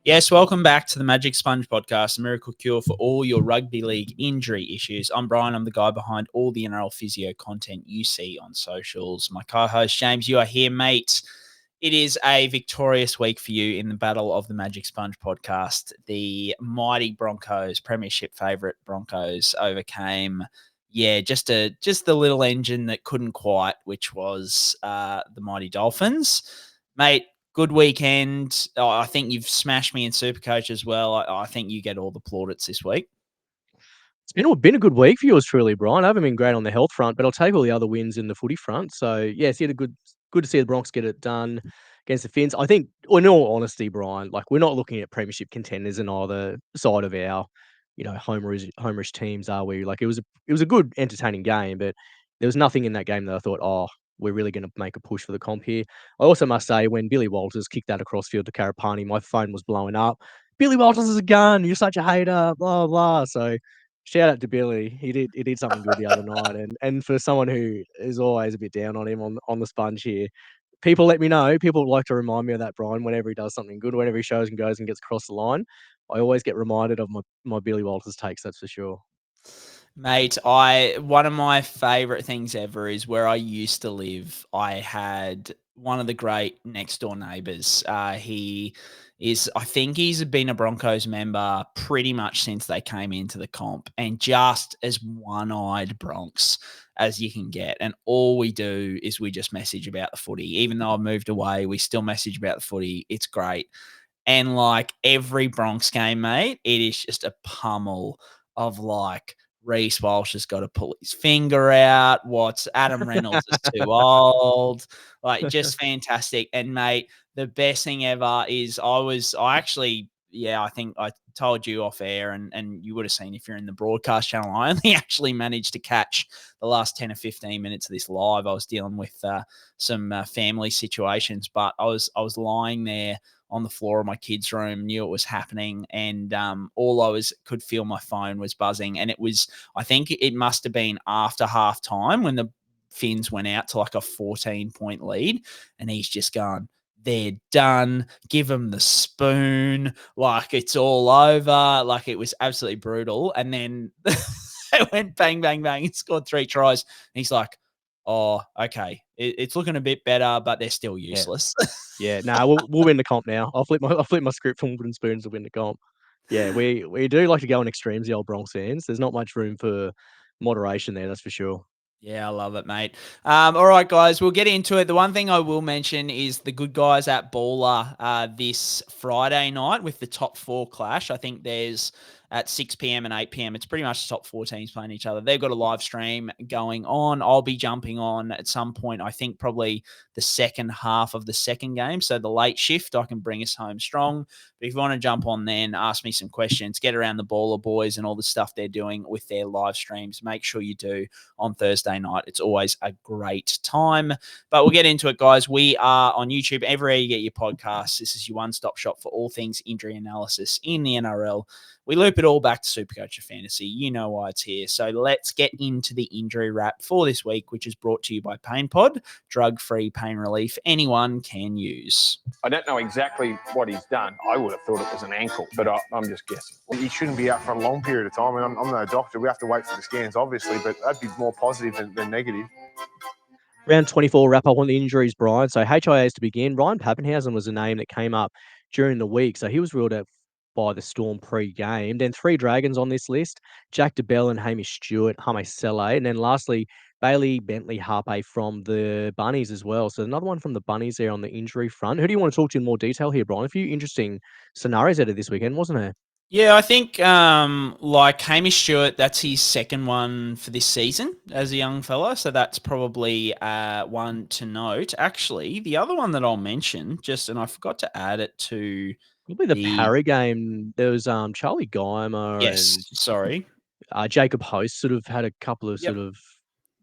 Yes, welcome back to the Magic Sponge Podcast, a miracle cure for all your rugby league injury issues. I'm Brien. I'm the guy behind all the NRL Physio content you see on socials. My co-host, James, you are here, mate. It is a victorious week for you in the Battle of the Magic Sponge Podcast. The mighty Broncos, premiership favourite Broncos, overcame, just the little engine that couldn't quite, which was the mighty Dolphins. Mate, good weekend. I think you've smashed me in Supercoach as well. I think you get all the plaudits this week. It's been a good week for yours truly, Brian. I haven't been great on the health front, but I'll take all the other wins in the footy front. So yes, good to see the Broncos get it done against the Finns. I think, in all honesty, Brian, like we're not looking at premiership contenders in either side of our, homerish teams, are we? Like it was a good, entertaining game, but there was nothing in that game that I thought, oh, we're really going to make a push for the comp here. I also must say, when Billy Walters kicked that across field to Karapani, my phone was blowing up. Billy Walters is a gun. You're such a hater. Blah blah. So shout out to Billy. He did something good the other night, and for someone who is always a bit down on him on the sponge here, people let me know. People like to remind me of that, Brian. Whenever he does something good, whenever he shows and goes and gets across the line, I always get reminded of my Billy Walters takes. That's for sure. Mate, one of my favorite things ever is where I used to live. I had one of the great next door neighbors. I think he's been a Broncos member pretty much since they came into the comp, and just as one-eyed Bronx as you can get. And all we do is we just message about the footy. Even though I've moved away, we still message about the footy. It's great. And like every Bronx game, mate, it is just a pummel of like Reece Walsh has got to pull his finger out. What's Adam Reynolds is too old. Like just fantastic. And mate, the best thing ever is I think I told you off air and you would have seen if you're in the broadcast channel. I only actually managed to catch the last 10 or 15 minutes of this live. I was dealing with some family situations, but I was lying there on the floor of my kids' room, knew it was happening, and all I could feel my phone was buzzing. And I think it must have been after half time when the Finns went out to like a 14-point lead, and he's just gone, they're done. Give them the spoon. Like it's all over. Like it was absolutely brutal. And then they went bang, bang, bang. He scored 3 tries. And he's like, oh, okay. It's looking a bit better, but they're still useless. Yeah, we'll win the comp now. I'll flip my script from wooden spoons to win the comp. Yeah, we do like to go on extremes, the old Bronx fans. There's not much room for moderation there, that's for sure. Yeah, I love it, mate. All right, guys, we'll get into it. The one thing I will mention is the good guys at Baller this Friday night with the top 4 clash. I think there's at 6 p.m. and 8 p.m. It's pretty much the top 4 teams playing each other. They've got a live stream going on. I'll be jumping on at some point, I think probably the second half of the second game. So the late shift, I can bring us home strong. But if you want to jump on then, ask me some questions, get around the Baller boys and all the stuff they're doing with their live streams, make sure you do on Thursday night. It's always a great time. But we'll get into it, guys. We are on YouTube, everywhere you get your podcasts. This is your one-stop shop for all things injury analysis in the NRL. We loop it all back to Supercoach Fantasy. You know why it's here. So let's get into the injury wrap for this week, which is brought to you by Pain Pod, drug-free pain relief anyone can use. I don't know exactly what he's done. I would have thought it was an ankle, but I'm just guessing. He shouldn't be out for a long period of time. I mean, I'm no doctor. We have to wait for the scans, obviously, but that'd be more positive than negative. Round 24 wrap up on the injuries, Brian. So HIAs to begin. Ryan Papenhuyzen was a name that came up during the week. So he was ruled out by the Storm pre-game. Then 3 Dragons on this list. Jack de Belin, Hamish, Stewart, Hame, Sele. And then lastly, Bayleigh, Bentley, Hape from the Bunnies as well. So another one from the Bunnies there on the injury front. Who do you want to talk to in more detail here, Brian? A few interesting scenarios out of this weekend, wasn't there? Yeah, I think like Hamish Stewart, that's his second one for this season as a young fella. So that's probably one to note. Actually, the other one that I'll mention, and I forgot to add it to probably the Parry game. There was Charlie Geimer and Jacob Host sort of had a couple of sort of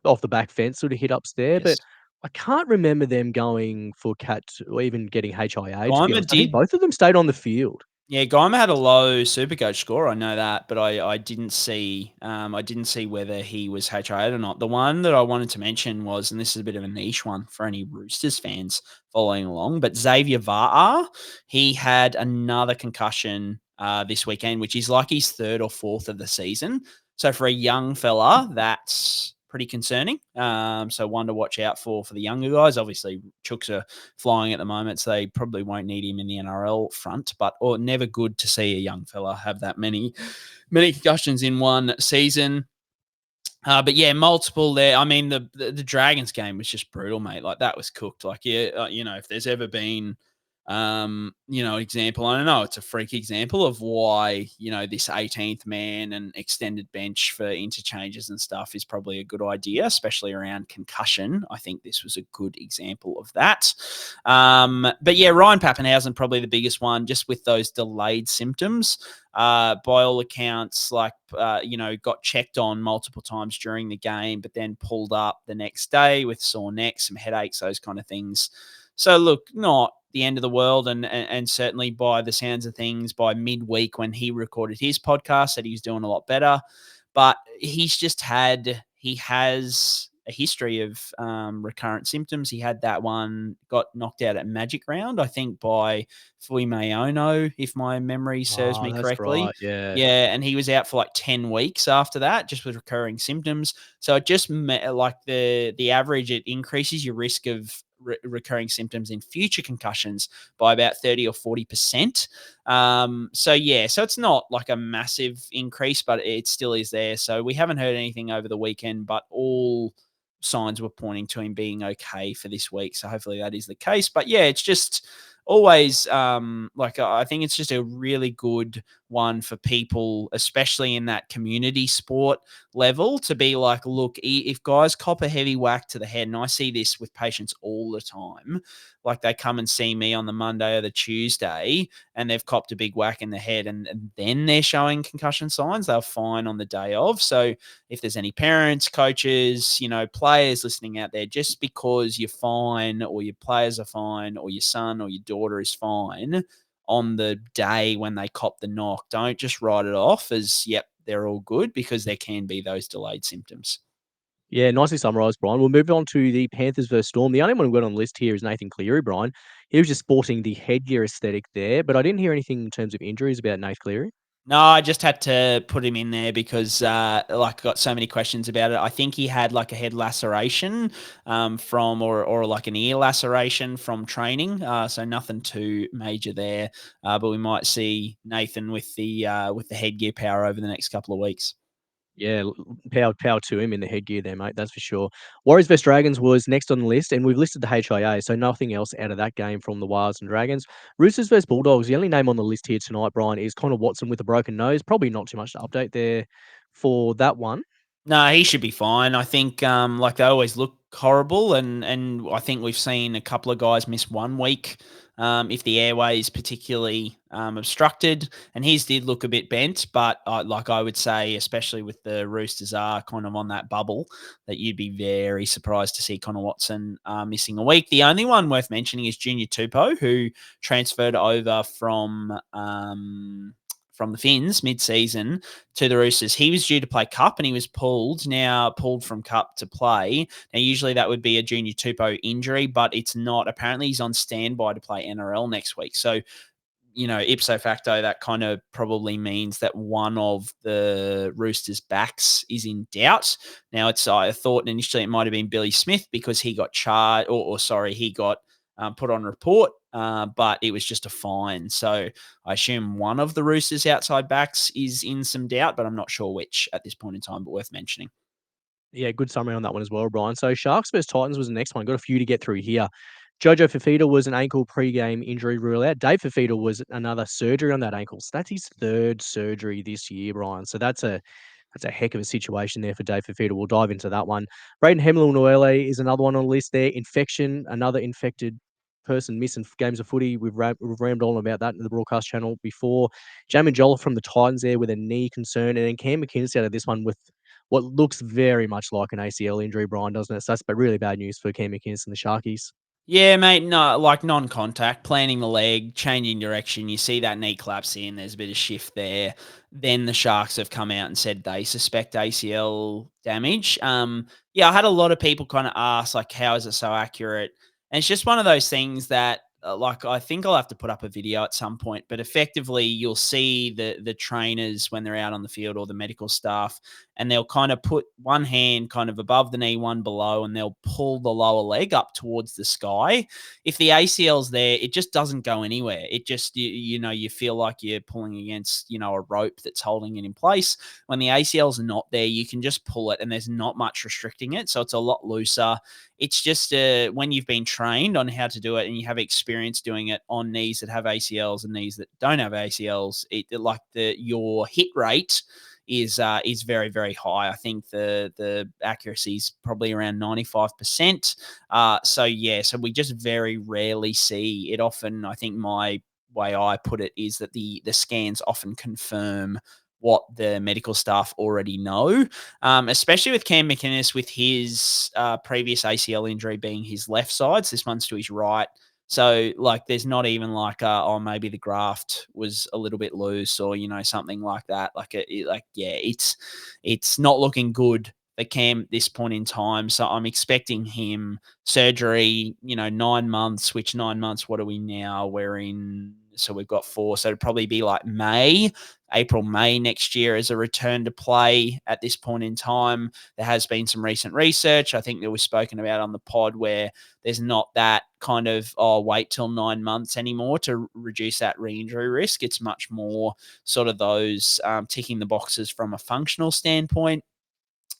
off the back fence sort of hit ups there, but I can't remember them going for cat or even getting HIA. I think both of them stayed on the field. Yeah, Guymer had a low Supercoach score. I know that, but I didn't see whether he was HIA'd or not. The one that I wanted to mention was, and this is a bit of a niche one for any Roosters fans following along, but Xavier Va'a, he had another concussion this weekend, which is like his third or fourth of the season. So for a young fella, that's pretty concerning. So one to watch out for the younger guys. Obviously, Chooks are flying at the moment, so they probably won't need him in the NRL front. But never good to see a young fella have that many concussions in one season. But yeah, multiple there. I mean, the Dragons game was just brutal, mate. Like that was cooked. Like if there's ever been example. I don't know, it's a freak example of why, this 18th man and extended bench for interchanges and stuff is probably a good idea, especially around concussion. I think this was a good example of that. But yeah, Ryan Papenhuyzen, probably the biggest one, just with those delayed symptoms. By all accounts, got checked on multiple times during the game, but then pulled up the next day with sore neck, some headaches, those kind of things. So look, not the end of the world, and certainly by the sounds of things, by midweek when he recorded his podcast, said he was doing a lot better. But he has a history of recurrent symptoms. He had that one, got knocked out at Magic Round, I think, by Fui Mayono, if my memory serves me correctly. Right, yeah. Yeah, and he was out for like 10 weeks after that, just with recurring symptoms. So it just like the average, it increases your risk of recurring symptoms in future concussions by about 30 or 40%. So it's not like a massive increase, but it still is there. So we haven't heard anything over the weekend, but all signs were pointing to him being okay for this week. So hopefully that is the case. But yeah, it's just always I think it's just a really good one for people, especially in that community sport level, to be like, look, if guys cop a heavy whack to the head, and I see this with patients all the time, like they come and see me on the Monday or the Tuesday and they've copped a big whack in the head and then they're showing concussion signs, they're fine on the day of. So if there's any parents, coaches, players listening out there, just because you're fine or your players are fine or your son or your daughter is fine on the day when they cop the knock, don't just write it off as, yep, they're all good, because there can be those delayed symptoms. Yeah, nicely summarised, Brian. We'll move on to the Panthers versus Storm. The only one we've got on the list here is Nathan Cleary, Brian. He was just sporting the headgear aesthetic there, but I didn't hear anything in terms of injuries about Nathan Cleary. No, I just had to put him in there because, I got so many questions about it. I think he had like a head laceration from, or like an ear laceration from training. So nothing too major there. But we might see Nathan with the headgear power over the next couple of weeks. Yeah, power to him in the headgear there, mate. That's for sure. Warriors vs Dragons was next on the list, and we've listed the HIA, so nothing else out of that game from the Wilds and Dragons. Roosters vs Bulldogs. The only name on the list here tonight, Brian, is Connor Watson with a broken nose. Probably not too much to update there for that one. No, he should be fine. I think they always look horrible, and I think we've seen a couple of guys miss 1 week if the airway is particularly obstructed, and his did look a bit bent. But I would say, especially with the Roosters are kind of on that bubble, that you'd be very surprised to see Connor Watson missing a week. The only one worth mentioning is Junior Tupou, who transferred over from the Finns mid-season to the Roosters. He was due to play Cup and he was pulled from Cup to play. Now, usually that would be a Junior Tupou injury, but it's not. Apparently, he's on standby to play NRL next week. So, ipso facto, that kind of probably means that one of the Roosters' backs is in doubt. Now, I thought initially it might have been Billy Smith because he got charged, he got put on report, but it was just a fine. So I assume one of the Roosters' outside backs is in some doubt, but I'm not sure which at this point in time, but worth mentioning. Yeah, good summary on that one as well, Brian. So Sharks vs Titans was the next one. Got a few to get through here. Jojo Fifita was an ankle pre-game injury rule out. Dave Fifita was another surgery on that ankle. So that's his third surgery this year, Brian. So that's a heck of a situation there for Dave Fifita. We'll dive into that one. Braden Hamlin Uele is another one on the list there. Infection, another infected person missing games of footy. We've rammed on about that in the broadcast channel before. Jaimin Jolliffe from the Titans there with a knee concern. And then Cam McInnes out of this one with what looks very much like an ACL injury, Brian, doesn't it? So that's really bad news for Cam McInnes and the Sharkies. Yeah, mate, no, like non-contact, planting the leg, changing direction. You see that knee collapse in, there's a bit of shift there. Then the Sharks have come out and said they suspect ACL damage. Yeah, I had a lot of people kind of ask, like, how is it so accurate? And it's just one of those things that, like, I think I'll have to put up a video at some point, but effectively you'll see the trainers when they're out on the field or the medical staff, and they'll kind of put one hand kind of above the knee, one below, and they'll pull the lower leg up towards the sky. If the ACL's there, it just doesn't go anywhere. It just, you feel like you're pulling against, a rope that's holding it in place. When the ACL's not there, you can just pull it and there's not much restricting it. So it's a lot looser. It's just when you've been trained on how to do it and you have experience doing it on knees that have ACLs and knees that don't have ACLs, your hit rate is very, very high. I think the accuracy is probably around 95%. So we just very rarely see it. Often, I think my way I put it is that the scans often confirm what the medical staff already know, especially with Cam McInnes with his previous ACL injury being his left side. So this one's to his right. So, like, there's not even like, maybe the graft was a little bit loose or, something like that. It's not looking good for Cam at this point in time. So I'm expecting him surgery, 9 months, which 9 months, what are we now? So we've got 4. So it'd probably be like April, May next year as a return to play at this point in time. There has been some recent research, I think that was spoken about on the pod, where there's not that kind of, wait till 9 months anymore to reduce that re-injury risk. It's much more sort of those ticking the boxes from a functional standpoint.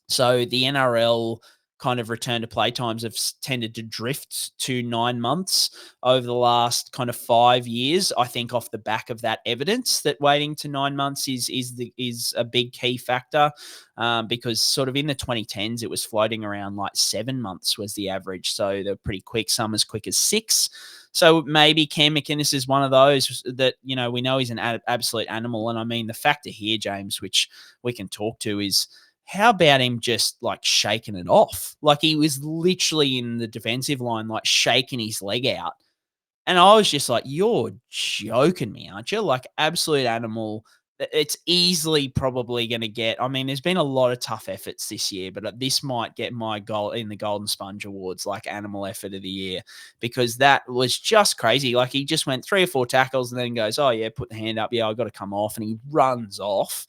So the NRL kind of return to play times have tended to drift to 9 months over the last kind of 5 years. I think off the back of that evidence that waiting to 9 months is a big key factor, because sort of in the 2010s it was floating around like 7 months was the average. So they're pretty quick, some as quick as 6. So maybe Cam McInnes is one of those that, we know he's an absolute animal. And I mean, the factor here, James, which we can talk to, is how about him just like shaking it off? Like he was literally in the defensive line, like shaking his leg out. And I was just like, you're joking me, aren't you? Like absolute animal. It's easily probably going to get, I mean, there's been a lot of tough efforts this year, but this might get my goal in the Golden Sponge Awards, like animal effort of the year, because that was just crazy. Like he just went 3 or 4 tackles and then goes, oh yeah, put the hand up. Yeah, I got to come off. And he runs off.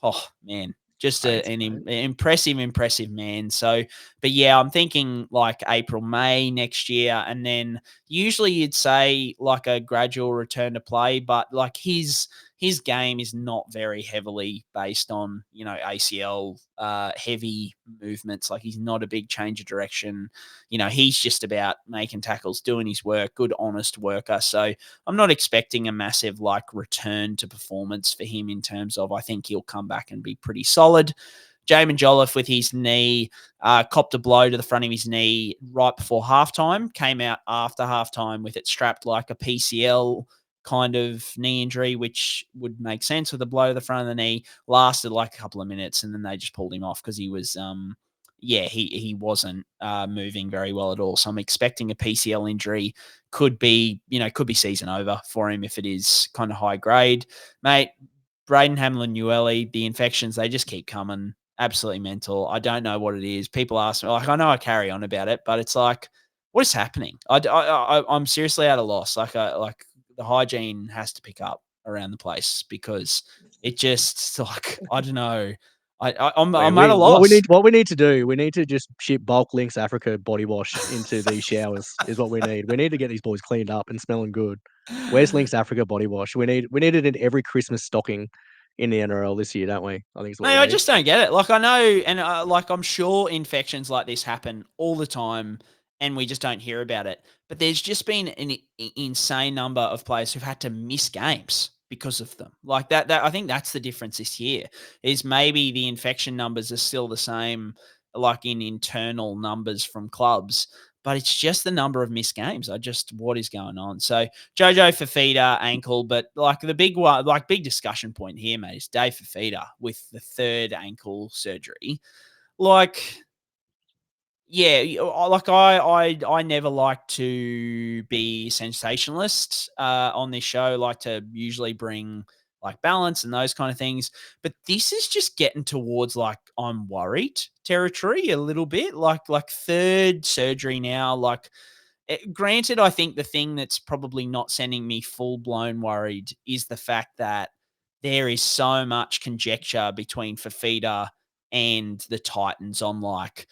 Oh man, just an impressive man. So, but yeah, I'm thinking like April, May next year. And then usually you'd say like a gradual return to play, but like his game is not very heavily based on, ACL heavy movements. Like he's not a big change of direction. He's just about making tackles, doing his work, good, honest worker. So I'm not expecting a massive like return to performance for him in terms of, I think he'll come back and be pretty solid. Jaimin Jolliffe with his knee, copped a blow to the front of his knee right before halftime, came out after halftime with it strapped like a PCL kind of knee injury, which would make sense with a blow to the front of the knee. Lasted like a couple of minutes and then they just pulled him off because he was, he wasn't moving very well at all. So I'm expecting a PCL injury. Could be season over for him if it is kind of high grade. Mate, Braden Hamlin Uele, the infections, they just keep coming. Absolutely mental. I don't know what it is. People ask me, like, I know I carry on about it, but it's like, what is happening? I'm seriously at a loss. Like the hygiene has to pick up around the place because it just like, I don't know. I'm at a loss. What we need to do, we need to just ship bulk Lynx Africa body wash into these showers is what we need. We need to get these boys cleaned up and smelling good. Where's Lynx Africa body wash? We need it in every Christmas stocking in the NRL this year, don't we? I think it's what I just don't get it. Like I know, and like I'm sure infections like this happen all the time, and we just don't hear about it. But there's just been an insane number of players who've had to miss games because of them. Like that I think that's the difference this year. Is maybe the infection numbers are still the same, like in internal numbers from clubs, but it's just the number of missed games. What is going on? So Jojo Fifita ankle, but like the big one, like big discussion point here, mate, is Dave Fifita with the 3rd ankle surgery. Like, Yeah, I never like to be sensationalist on this show. Like to usually bring like balance and those kind of things. But this is just getting towards like I'm worried territory a little bit. Like third surgery now. Like granted, I think the thing that's probably not sending me full blown worried is the fact that there is so much conjecture between Fifita and the Titans on like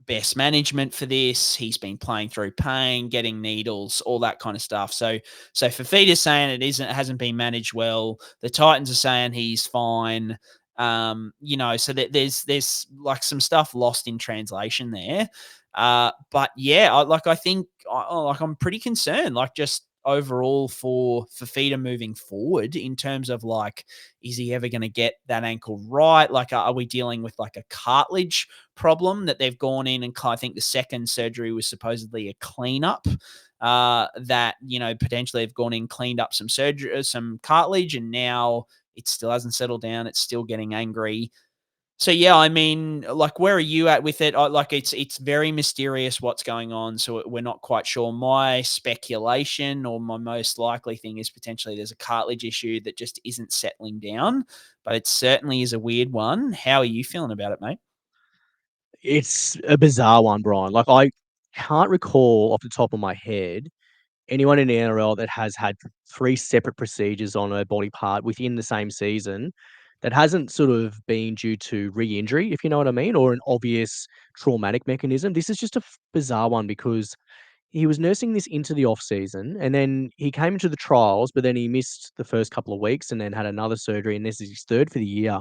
best management for this. He's been playing through pain, getting needles, all that kind of stuff. So Fifita's saying it hasn't been managed well. The Titans are saying he's fine. So that there's like some stuff lost in translation there. But yeah, I think I'm pretty concerned, like just overall for Fifita moving forward in terms of like, is he ever going to get that ankle right? Like, are we dealing with like a cartilage problem that they've gone in and I think the second surgery was supposedly a cleanup that, potentially they've gone in, cleaned up some surgery, some cartilage, and now it still hasn't settled down. It's still getting angry. So yeah, I mean, like, where are you at with it? Like, it's very mysterious what's going on, so we're not quite sure. My speculation, or my most likely thing, is potentially there's a cartilage issue that just isn't settling down, but it certainly is a weird one. How are you feeling about it, mate? It's a bizarre one, Brian. Like, I can't recall off the top of my head anyone in the NRL that has had 3 separate procedures on a body part within the same season that hasn't sort of been due to re-injury, if you know what I mean, or an obvious traumatic mechanism. This is just a bizarre one because he was nursing this into the off season, and then he came into the trials, but then he missed the first couple of weeks and then had another surgery, and this is his 3rd for the year.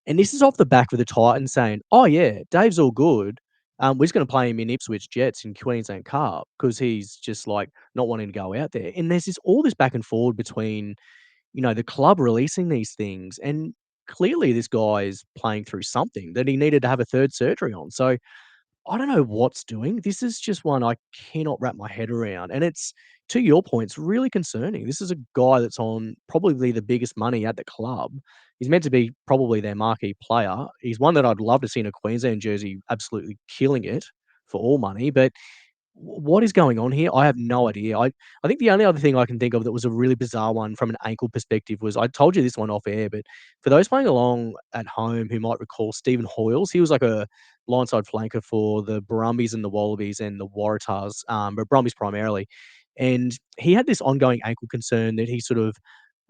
And this is off the back of the Titans saying, "Oh, yeah, Dave's all good. We're just gonna play him in Ipswich Jets in Queensland Cup because he's just, like, not wanting to go out there." And there's all this back and forward between, the club releasing these things, and clearly this guy is playing through something that he needed to have a 3rd surgery on. So I don't know what's doing. This is just one I cannot wrap my head around, and it's, to your point, it's really concerning. This is a guy that's on probably the biggest money at the club. He's meant to be probably their marquee player. He's one that I'd love to see in a Queensland jersey absolutely killing it for all money, but what is going on here? I have no idea. I think the only other thing I can think of that was a really bizarre one from an ankle perspective was, I told you this one off air, but for those playing along at home who might recall Stephen Hoyles, he was like a blindside flanker for the Brumbies and the Wallabies and the Waratahs, but Brumbies primarily. And he had this ongoing ankle concern that he sort of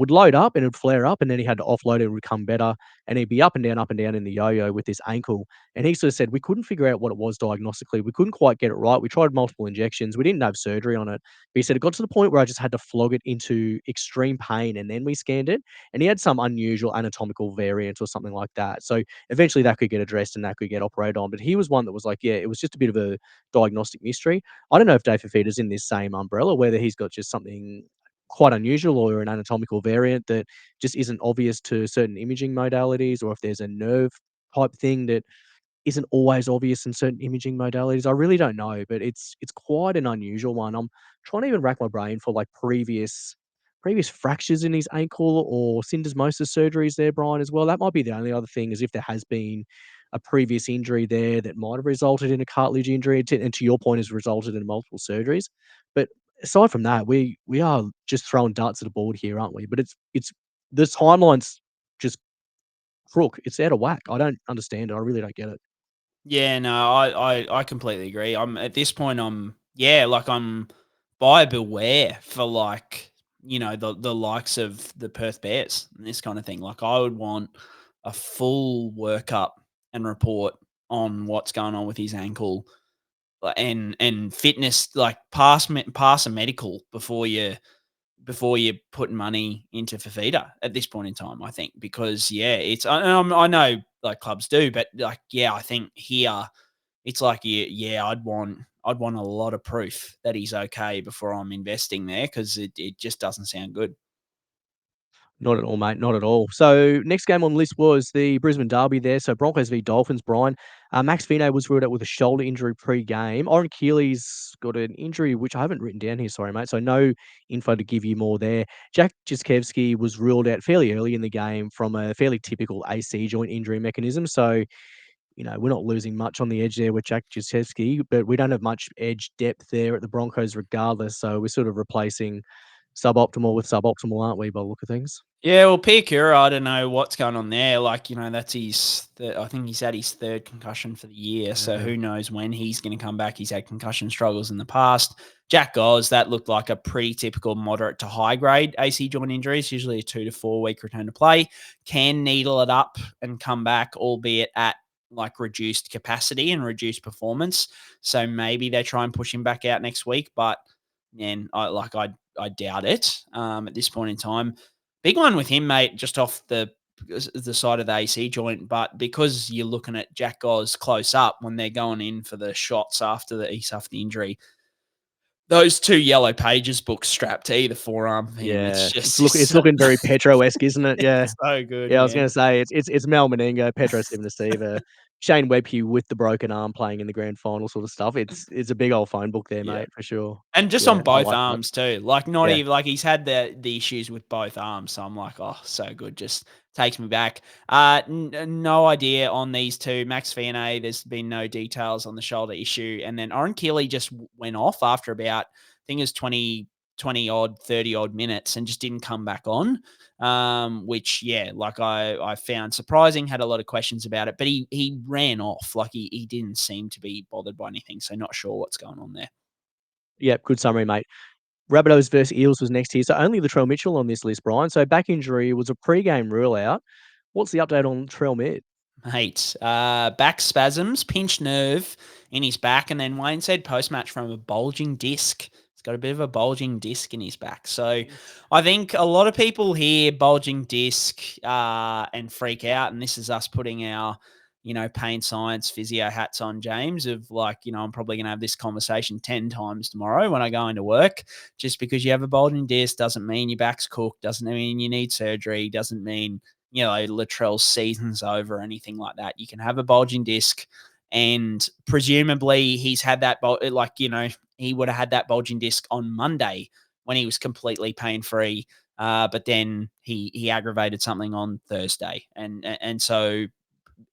would load up and it would flare up, and then he had to offload it and become better. And he'd be up and down in the yo-yo with this ankle. And he sort of said, we couldn't figure out what it was diagnostically. We couldn't quite get it right. We tried multiple injections. We didn't have surgery on it. But he said it got to the point where I just had to flog it into extreme pain, and then we scanned it. And he had some unusual anatomical variant or something like that. So eventually that could get addressed and that could get operated on. But he was one that was like, yeah, it was just a bit of a diagnostic mystery. I don't know if Dave Fifita's in this same umbrella, whether he's got just something quite unusual or an anatomical variant that just isn't obvious to certain imaging modalities, or if there's a nerve type thing that isn't always obvious in certain imaging modalities. I really don't know, but it's quite an unusual one. I'm trying to even rack my brain for like previous fractures in his ankle or syndesmosis surgeries there, Brian, as well. That might be the only other thing, is if there has been a previous injury there that might have resulted in a cartilage injury, and to your point, has resulted in multiple surgeries. But aside from that, we are just throwing darts at the board here, aren't we? But it's the timeline's just crook. It's out of whack. I don't understand it. I really don't get it. Yeah, no, I completely agree. I'm at this point. I'm buyer beware for like the likes of the Perth Bears and this kind of thing. Like, I would want a full workup and report on what's going on with his ankle, and fitness, like pass a medical before you're putting money into Fifita at this point in time, I think, because I know like clubs do, but like, I think here it's like, I'd want a lot of proof that he's okay before I'm investing there, because it just doesn't sound good. Not at all, mate. Not at all. So next game on the list was the Brisbane Derby there. So Broncos v Dolphins, Brian. Max Fino was ruled out with a shoulder injury pre-game. Oryn Keeley's got an injury, which I haven't written down here. Sorry, mate. So no info to give you more there. Jack Jiskevsky was ruled out fairly early in the game from a fairly typical AC joint injury mechanism. So we're not losing much on the edge there with Jack Jasewski, but we don't have much edge depth there at the Broncos regardless. So we're sort of replacing suboptimal with suboptimal, aren't we, by the look of things? Yeah, well, Piakura, I don't know what's going on there. Like, that's I think he's had his third concussion for the year. So who knows when he's going to come back. He's had concussion struggles in the past. Jack Goss, that looked like a pretty typical moderate to high grade AC joint injury. It's usually a 2 to 4 week return to play. Can needle it up and come back, albeit at like reduced capacity and reduced performance. So maybe they try and push him back out next week. But man, I doubt it at this point in time. Big one with him, mate, just off the side of the AC joint, but because you're looking at Jack Goss close up when they're going in for the shots after the injury, those 2 yellow pages books strapped to either forearm of him. Yeah, It's looking very Petro-esque, isn't it? Yeah, so good. yeah. I was going to say it's Mal Meningo, Petro Civoniceva, Shane Webhue with the broken arm playing in the grand final sort of stuff. It's a big old phone book there, mate, for sure. And just Yeah, on I both like that. arms too. Like not Yeah. even like he's had the issues with both arms. So I'm like, oh, so good. Just takes me back. No idea on these two. Max Fianet, there's been no details on the shoulder issue. And then Oryn Keeley just went off after about, I think it was 20 odd, 30 odd minutes and just didn't come back on. Which, yeah, like I found surprising, had a lot of questions about it, but he ran off. Like he didn't seem to be bothered by anything. So not sure what's going on there. Yeah, good summary, mate. Rabbitohs versus Eels was next here. So only Latrell Mitchell on this list, Brian. So back injury was a pre-game rule out. What's the update on Latrell Mid? Mate, back spasms, pinched nerve in his back, and then Wayne said post-match from a bulging disc. He's got a bit of a bulging disc in his back. So I think a lot of people hear bulging disc and freak out, and this is us putting our pain science physio hats on, James, of like, I'm probably going to have this conversation 10 times tomorrow when I go into work. Just because you have a bulging disc doesn't mean your back's cooked, doesn't mean you need surgery, doesn't mean, Latrell's season's over or anything like that. You can have a bulging disc and presumably he's had that, he would have had that bulging disc on Monday when he was completely pain-free. But then he aggravated something on Thursday. And so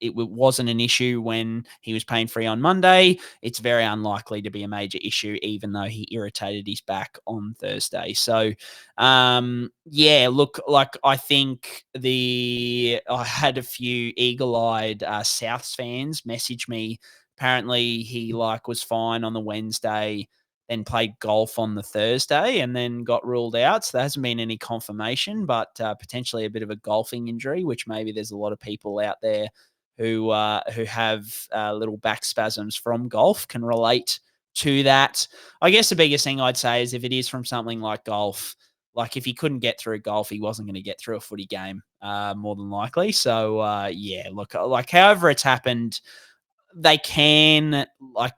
it wasn't an issue when he was pain-free on Monday. It's very unlikely to be a major issue, even though he irritated his back on Thursday. So, look, like I think I had a few eagle-eyed Souths fans message me. Apparently he was fine on the Wednesday, then played golf on the Thursday and then got ruled out. So there hasn't been any confirmation, but potentially a bit of a golfing injury, which maybe there's a lot of people out there who have little back spasms from golf can relate to that. I guess the biggest thing I'd say is if it is from something like golf, like if he couldn't get through golf, he wasn't going to get through a footy game more than likely. So look, like however it's happened, they can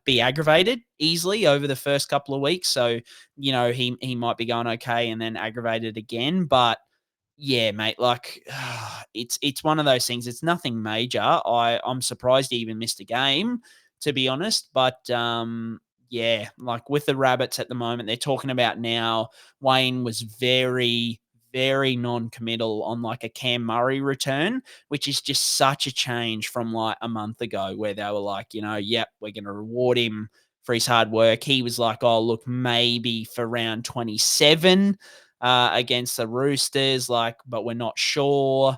be aggravated easily over the first couple of weeks. So, he might be going okay and then aggravated again, but yeah, mate, it's one of those things. It's nothing major. I'm surprised he even missed a game, to be honest. But with the Rabbits at the moment, they're talking about now Wayne was very, very non-committal on a Cam Murray return, which is just such a change from a month ago where they were like, yep, we're going to reward him for his hard work. He was like, oh, look, maybe for round 27 against the Roosters, but we're not sure.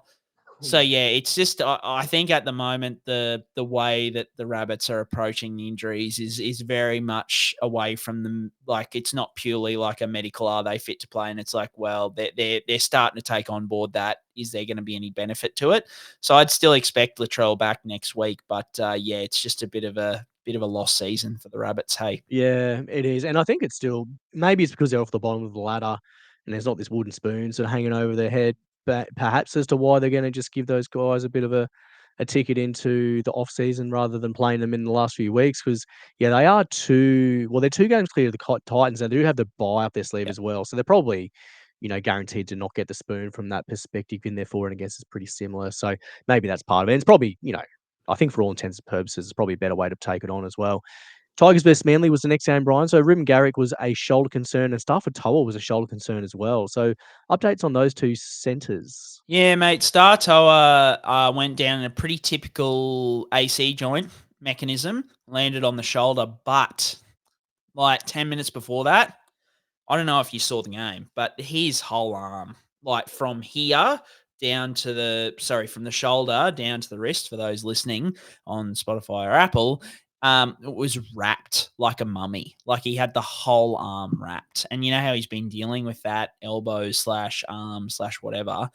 So yeah, it's just I think at the moment the way that the Rabbits are approaching the injuries is very much away from them. It's not purely a medical, are they fit to play? And it's they're starting to take on board that. Is there going to be any benefit to it? So I'd still expect Latrell back next week, but it's just a bit of a lost season for the Rabbits. Hey, yeah, it is, and I think it's still maybe it's because they're off the bottom of the ladder and there's not this wooden spoon sort of hanging over their head. But perhaps as to why they're going to just give those guys a bit of a ticket into the off season rather than playing them in the last few weeks, because they're 2 games clear of the Titans. They do have the bye up their sleeve as well, so they're probably guaranteed to not get the spoon from that perspective. In their for and against is pretty similar, so maybe that's part of it. And it's probably I think for all intents and purposes, it's probably a better way to take it on as well. Tigers versus Manly was the next game, Brian. So Reuben Garrick was a shoulder concern and Starford To'a was a shoulder concern as well. So updates on those two centres. Yeah, mate. To'a went down in a pretty typical AC joint mechanism, landed on the shoulder, but like 10 minutes before that, I don't know if you saw the game, but his whole arm, like from here down to from the shoulder down to the wrist, for those listening on Spotify or Apple, it was wrapped like a mummy. Like he had the whole arm wrapped. And you know how he's been dealing with that elbow / arm / whatever.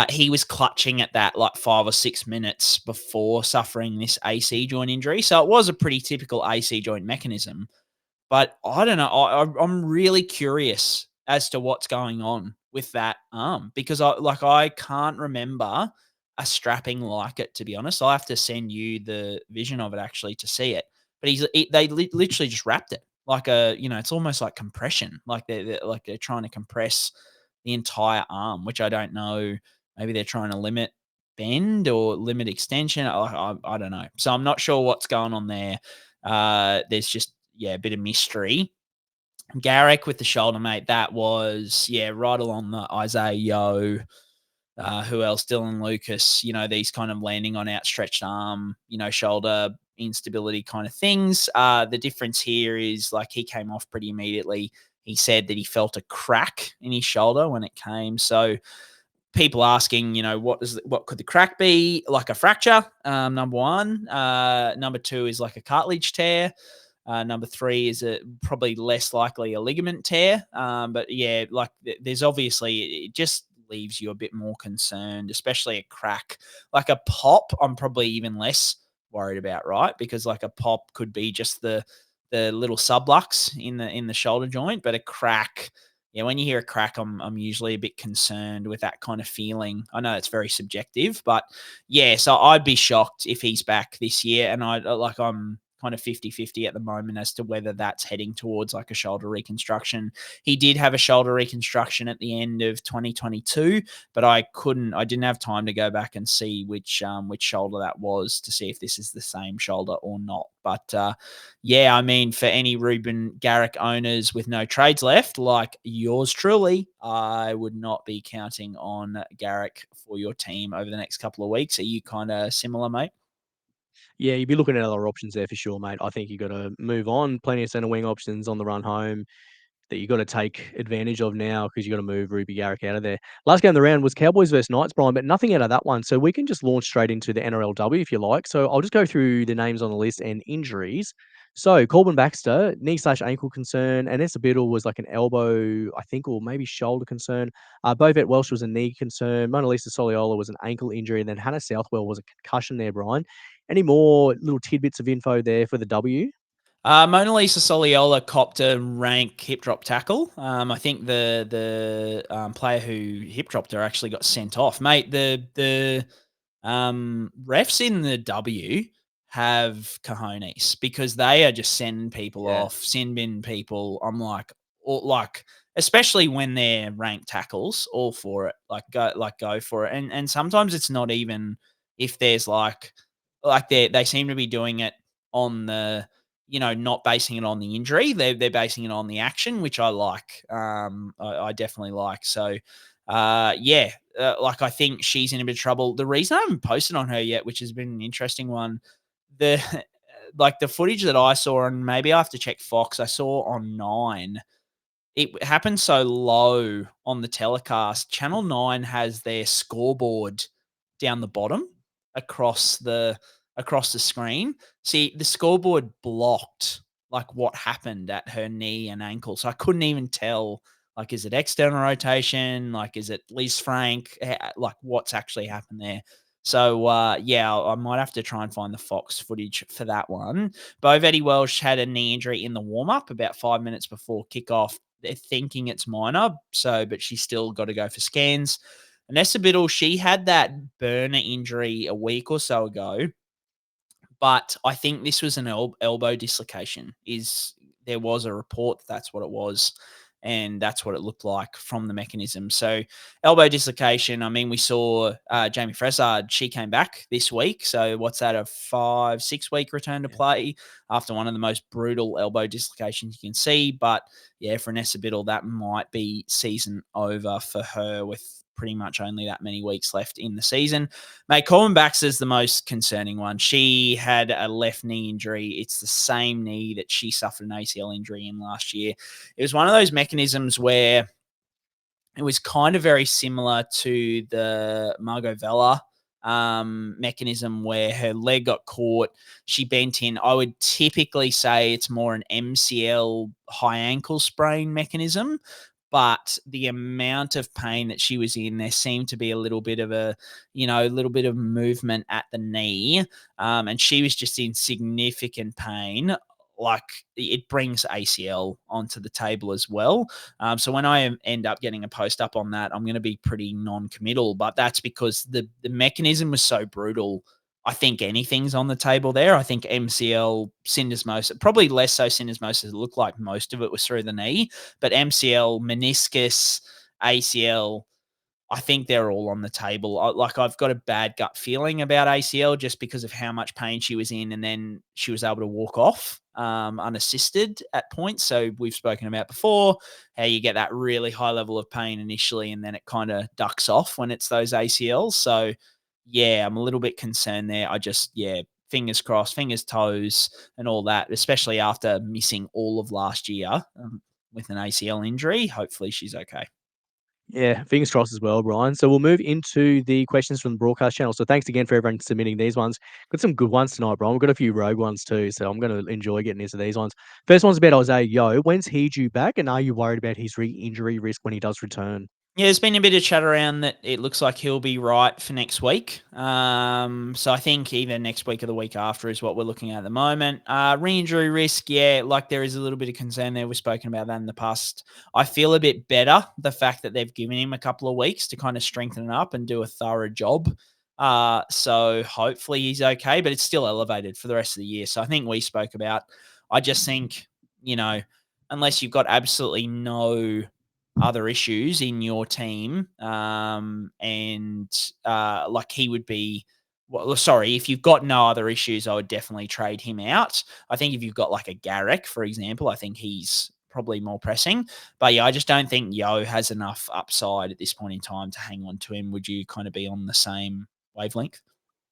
He was clutching at that like 5 or 6 minutes before suffering this AC joint injury. So it was a pretty typical AC joint mechanism. But I don't know. I'm really curious as to what's going on with that arm because I can't remember a strapping like it, to be honest. I'll have to send you the vision of it actually to see it. But they literally just wrapped it like it's almost like compression. Like they're trying to compress the entire arm, which I don't know. Maybe they're trying to limit bend or limit extension. I don't know. So I'm not sure what's going on there. There's just a bit of mystery. Garrick with the shoulder, mate. That was right along the Isaiah Yeo. Who else? Dylan Lucas. These kind of landing on outstretched arm. Shoulder instability kind of things. The difference here is like he came off pretty immediately. He said that he felt a crack in his shoulder when it came. So people asking, what could the crack be? Like a fracture, number one. Number two is like a cartilage tear. Number three is probably less likely a ligament tear. But yeah, like there's obviously, it just leaves you a bit more concerned, especially a crack. Like a pop, I'm probably even less worried about, right? Because like a pop could be just the little sublux in the shoulder joint, but a crack, when you hear a crack, I'm usually a bit concerned with that kind of feeling. I know it's very subjective, but so I'd be shocked if he's back this year, and I'm kind of 50-50 at the moment as to whether that's heading towards like a shoulder reconstruction. He did have a shoulder reconstruction at the end of 2022, but I didn't have time to go back and see which shoulder that was to see if this is the same shoulder or not. But I mean, for any Reuben Garrick owners with no trades left, like yours truly, I would not be counting on Garrick for your team over the next couple of weeks. Are you kind of similar, mate? Yeah, you'd be looking at other options there for sure, mate. I think you got to move on. Plenty of centre wing options on the run home that you got to take advantage of now because you got to move Reuben Garrick out of there. Last game of the round was Cowboys versus Knights, Brian, but nothing out of that one. So we can just launch straight into the NRLW if you like. So I'll just go through the names on the list and injuries. So Corban Baxter, knee/ankle concern. Annessa Biddle was like an elbow, I think, or maybe shoulder concern. Vette Welsh was a knee concern. Mona Lisa Soliola was an ankle injury. And then Hannah Southwell was a concussion there, Brian. Any more little tidbits of info there for the W? Mona Lisa Soliola copped a rank hip drop tackle. I think the player who hip dropped her actually got sent off. Mate, the refs in the W have cojones because they are just sending people off, sin bin people. I'm like, especially when they're ranked tackles, all for it. Go for it. And sometimes it's not even if there's like they seem to be doing it on the, not basing it on the injury. They're basing it on the action, which I like. I definitely like. So, I think she's in a bit of trouble. The reason I haven't posted on her yet, which has been an interesting one, the footage that I saw, and maybe I have to check Fox, I saw on 9, it happened so low on the telecast. Channel 9 has their scoreboard down the bottom across the screen. See, the scoreboard blocked like what happened at her knee and ankle. So I couldn't even tell, like, is it external rotation? Like, is it Liz Frank? Like, what's actually happened there? So, I might have to try and find the Fox footage for that one. Vette Welsh had a knee injury in the warm-up about 5 minutes before kickoff. They're thinking it's minor, but she's still got to go for scans. Annessa Biddle, she had that burner injury a week or so ago, but I think this was an elbow dislocation. There was a report that's what it was. and that's what it looked like from the mechanism. So elbow dislocation, I mean, we saw Jamie Fressard, she came back this week. So what's that, a 5-6 week return to play after one of the most brutal elbow dislocations you can see. But yeah, for Annessa Biddle, that might be season over for her with pretty much only that many weeks left in the season. Mate, Corban Baxter is the most concerning one. She had a left knee injury. It's the same knee that she suffered an ACL injury in last year. It was one of those mechanisms where it was kind of very similar to the Margot Vella mechanism where her leg got caught. She bent in. I would typically say it's more an MCL high ankle sprain mechanism, but the amount of pain that she was in, there seemed to be a little bit of movement at the knee. And she was just in significant pain. Like, it brings ACL onto the table as well. So when I end up getting a post up on that, I'm going to be pretty non-committal, but that's because the mechanism was so brutal. I think anything's on the table there. I think MCL, syndesmosis, probably less so syndesmosis. It looked like most of it was through the knee, but MCL, meniscus, ACL, I think they're all on the table. I've got a bad gut feeling about ACL just because of how much pain she was in, and then she was able to walk off unassisted at points. So we've spoken about before how you get that really high level of pain initially, and then it kind of ducks off when it's those ACLs. So yeah, I'm a little bit concerned there. Fingers crossed, fingers, toes, and all that, especially after missing all of last year with an ACL injury. Hopefully she's okay. Yeah, fingers crossed as well, Brian. So we'll move into the questions from the broadcast channel. So thanks again for everyone submitting these ones. Got some good ones tonight, Brian. We've got a few rogue ones too, so I'm going to enjoy getting into these ones. First one's about Isaiah Yeo. When's he due back, and are you worried about his re-injury risk when he does return? Yeah, there's been a bit of chat around that it looks like he'll be right for next week. So I think either next week or the week after is what we're looking at the moment. Re-injury risk, yeah, like there is a little bit of concern there. We've spoken about that in the past. I feel a bit better, the fact that they've given him a couple of weeks to kind of strengthen it up and do a thorough job. So hopefully he's okay, but it's still elevated for the rest of the year. So I think we spoke about, I just think, unless you've got absolutely no other issues in your team, like he would be, if you've got no other issues, I would definitely trade him out. I think if you've got like a Garrick, for example, I think he's probably more pressing. But yeah, I just don't think Yo has enough upside at this point in time to hang on to him. Would you kind of be on the same wavelength?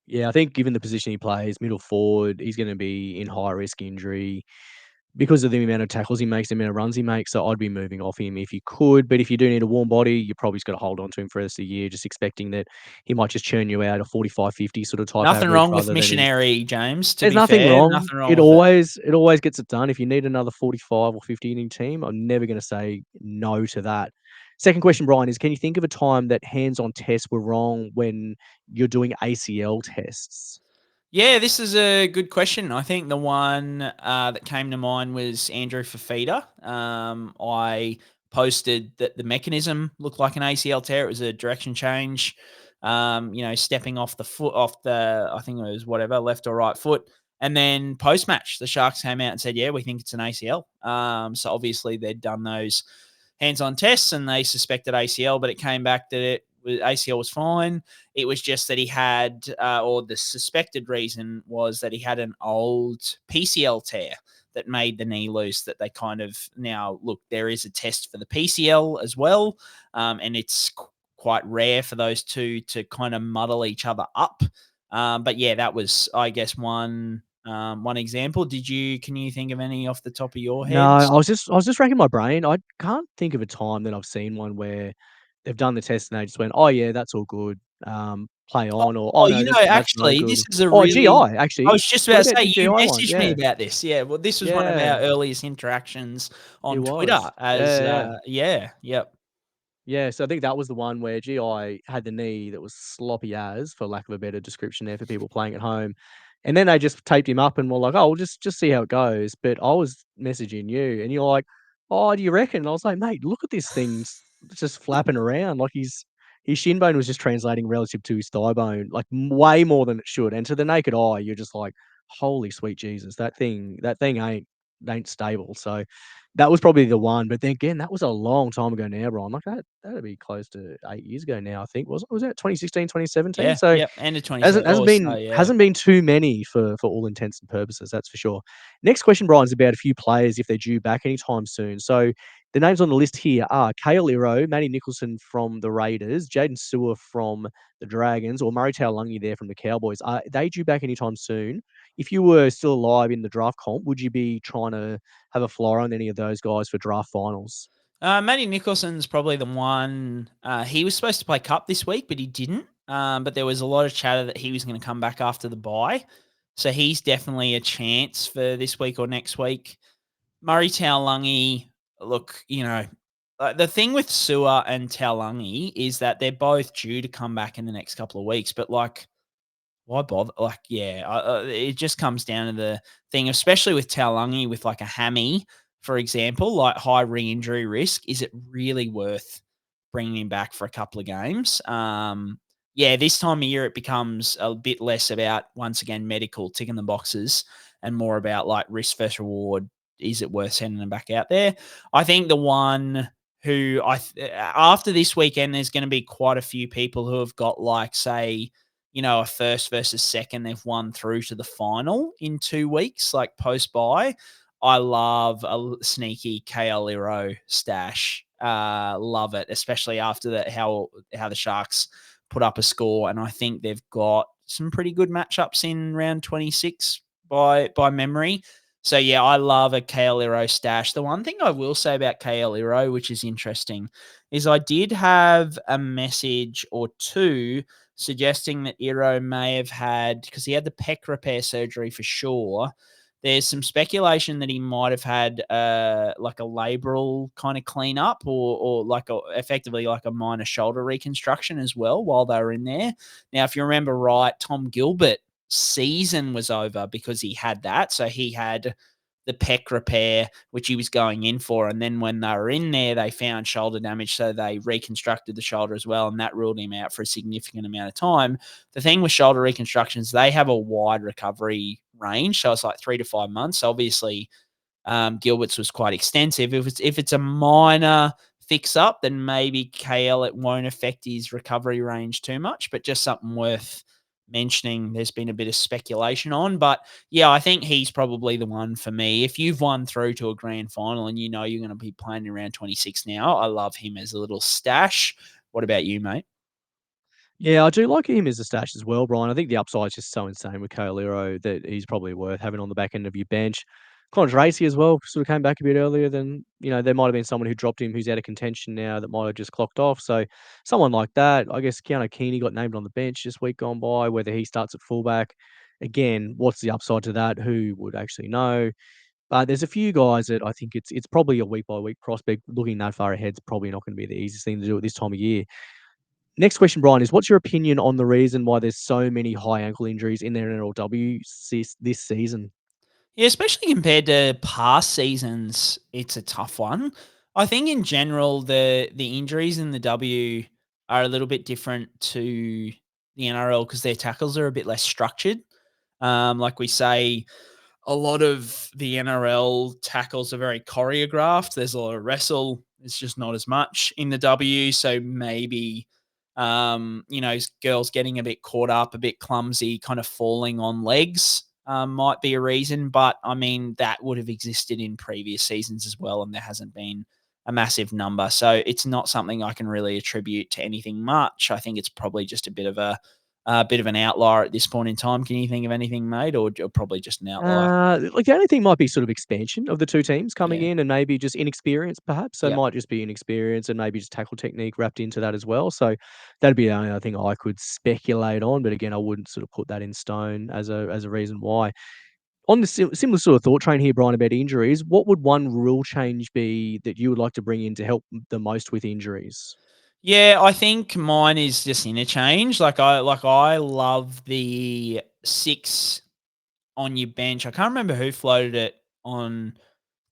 Yeah, I think given the position he plays, middle forward, he's going to be in high risk injury because of the amount of tackles he makes, the amount of runs he makes. So I'd be moving off him if you could. But if you do need a warm body, you probably just got to hold on to him for the rest of the year, just expecting that he might just churn you out a 45-50 sort of type Nothing average. wrong with missionary, James. There's nothing wrong. It always gets it done. If you need another 45 or 50 inning team, I'm never going to say no to that. Second question, Brian, is can you think of a time that hands-on tests were wrong when you're doing ACL tests? Yeah, this is a good question. I think the one that came to mind was Andrew Fifita. I posted that the mechanism looked like an ACL tear. It was a direction change, stepping off the foot, I think it was left or right foot. And then post-match, the Sharks came out and said, yeah, we think it's an ACL. So obviously they'd done those hands-on tests and they suspected ACL, but it came back that ACL was fine. It was just that he had, or the suspected reason was that he had an old PCL tear that made the knee loose, that they kind of now, look, there is a test for the PCL as well. And it's quite rare for those two to kind of muddle each other up. But yeah, that was, I guess, one example. Can you think of any off the top of your head? No, I was just racking my brain. I can't think of a time that I've seen one where they've done the test and they just went, "Oh yeah, that's all good. Play on," or "Oh no, that's no good." This is a really. GI, actually. I was just about to say, you messaged me about this. Yeah, well, this was one of our earliest interactions on Twitter. Yep. Yeah, so I think that was the one where GI had the knee that was sloppy as, for lack of a better description there for people playing at home. And then they just taped him up and were like, "Oh, we'll just see how it goes." But I was messaging you and you're like, "Oh, do you reckon?" And I was like, "Mate, look at this thing's just flapping around. Like his shin bone was just translating relative to his thigh bone, like way more than it should." And to the naked eye, you're just like, "Holy sweet Jesus, that thing ain't stable." So that was probably the one. But then again, that was a long time ago now, Brian. Like that'd be close to 8 years ago now, I think. Was that 2016, 2017? Yeah, So yep, end of 2017. hasn't been too many for all intents and purposes, that's for sure. Next question, Brian, is about a few players if they're due back anytime soon. So the names on the list here are Kale Iro, Matty Nicholson from the Raiders, Jaden Stewart from the Dragons, or Murray Taulagi there from the Cowboys. Are they due back anytime soon? If you were still alive in the draft comp, would you be trying to have a flyer on any of those guys for draft finals? Matty Nicholson's probably the one. He was supposed to play Cup this week, but he didn't. But there was a lot of chatter that he was going to come back after the bye. So he's definitely a chance for this week or next week. Murray Taulagi, look, the thing with Sewer and Taulagi is that they're both due to come back in the next couple of weeks. But why bother? It just comes down to the thing, especially with Taulagi, with like a Hame, for example, like high re-injury risk. Is it really worth bringing him back for a couple of games? This time of year it becomes a bit less about, once again, medical, ticking the boxes, and more about like risk versus reward. Is it worth sending them back out there? I think the one who after this weekend, there's going to be quite a few people who have got like, say, a first versus second they've won through to the final in 2 weeks, like post-bye. I love a sneaky KL Iro stash. Love it, especially after how the Sharks put up a score. And I think they've got some pretty good matchups in round 26 by memory. So, yeah, I love a KL Iro stash. The one thing I will say about KL Iro, which is interesting, is I did have a message or two suggesting that Iro may have had, because he had the pec repair surgery for sure, there's some speculation that he might have had like a labral kind of cleanup or effectively like a minor shoulder reconstruction as well while they were in there. Now, if you remember right, Tom Gilbert's season was over because he had that. So he had the pec repair, which he was going in for. And then when they were in there, they found shoulder damage. So they reconstructed the shoulder as well. And that ruled him out for a significant amount of time. The thing with shoulder reconstructions, they have a wide recovery range. So it's like 3 to 5 months. Obviously, Gilbert's was quite extensive. If it's a minor fix up, then maybe KL, it won't affect his recovery range too much, but just something worth mentioning. There's been a bit of speculation on, but yeah, I think he's probably the one for me. If you've won through to a grand final and you're going to be playing around 26 now, I love him as a little stash. What about you, mate? Yeah, I do like him as a stash as well, Brian. I think the upside is just so insane with Kaolero that he's probably worth having on the back end of your bench. Connor Racy as well sort of came back a bit earlier than, there might have been someone who dropped him who's out of contention now that might have just clocked off. So someone like that, I guess Keanu Keeney got named on the bench this week gone by, whether he starts at fullback. Again, what's the upside to that? Who would actually know? But there's a few guys that I think it's probably a week by week prospect. Looking that far ahead is probably not going to be the easiest thing to do at this time of year. Next question, Brian, is what's your opinion on the reason why there's so many high ankle injuries in the NRLW this season? Yeah, especially compared to past seasons, it's a tough one. I think in general, the injuries in the W are a little bit different to the NRL because their tackles are a bit less structured. Like we say, a lot of the NRL tackles are very choreographed. There's a lot of wrestle. It's just not as much in the W. So maybe, girls getting a bit caught up, a bit clumsy, kind of falling on legs might be a reason. But I mean, that would have existed in previous seasons as well. And there hasn't been a massive number. So it's not something I can really attribute to anything much. I think it's probably just a bit of an outlier at this point in time. Can you think of anything, mate, or probably just an outlier? Like the only thing might be sort of expansion of the two teams coming Yeah. in and maybe just inexperience, perhaps. So it Yep. might just be inexperience and maybe just tackle technique wrapped into that as well. So that'd be the only other thing I could speculate on. But again, I wouldn't sort of put that in stone as a reason why. On the similar sort of thought train here, Brian, about injuries, what would one rule change be that you would like to bring in to help the most with injuries? Yeah, I think mine is just interchange. I love the 6 on your bench. I can't remember who floated it on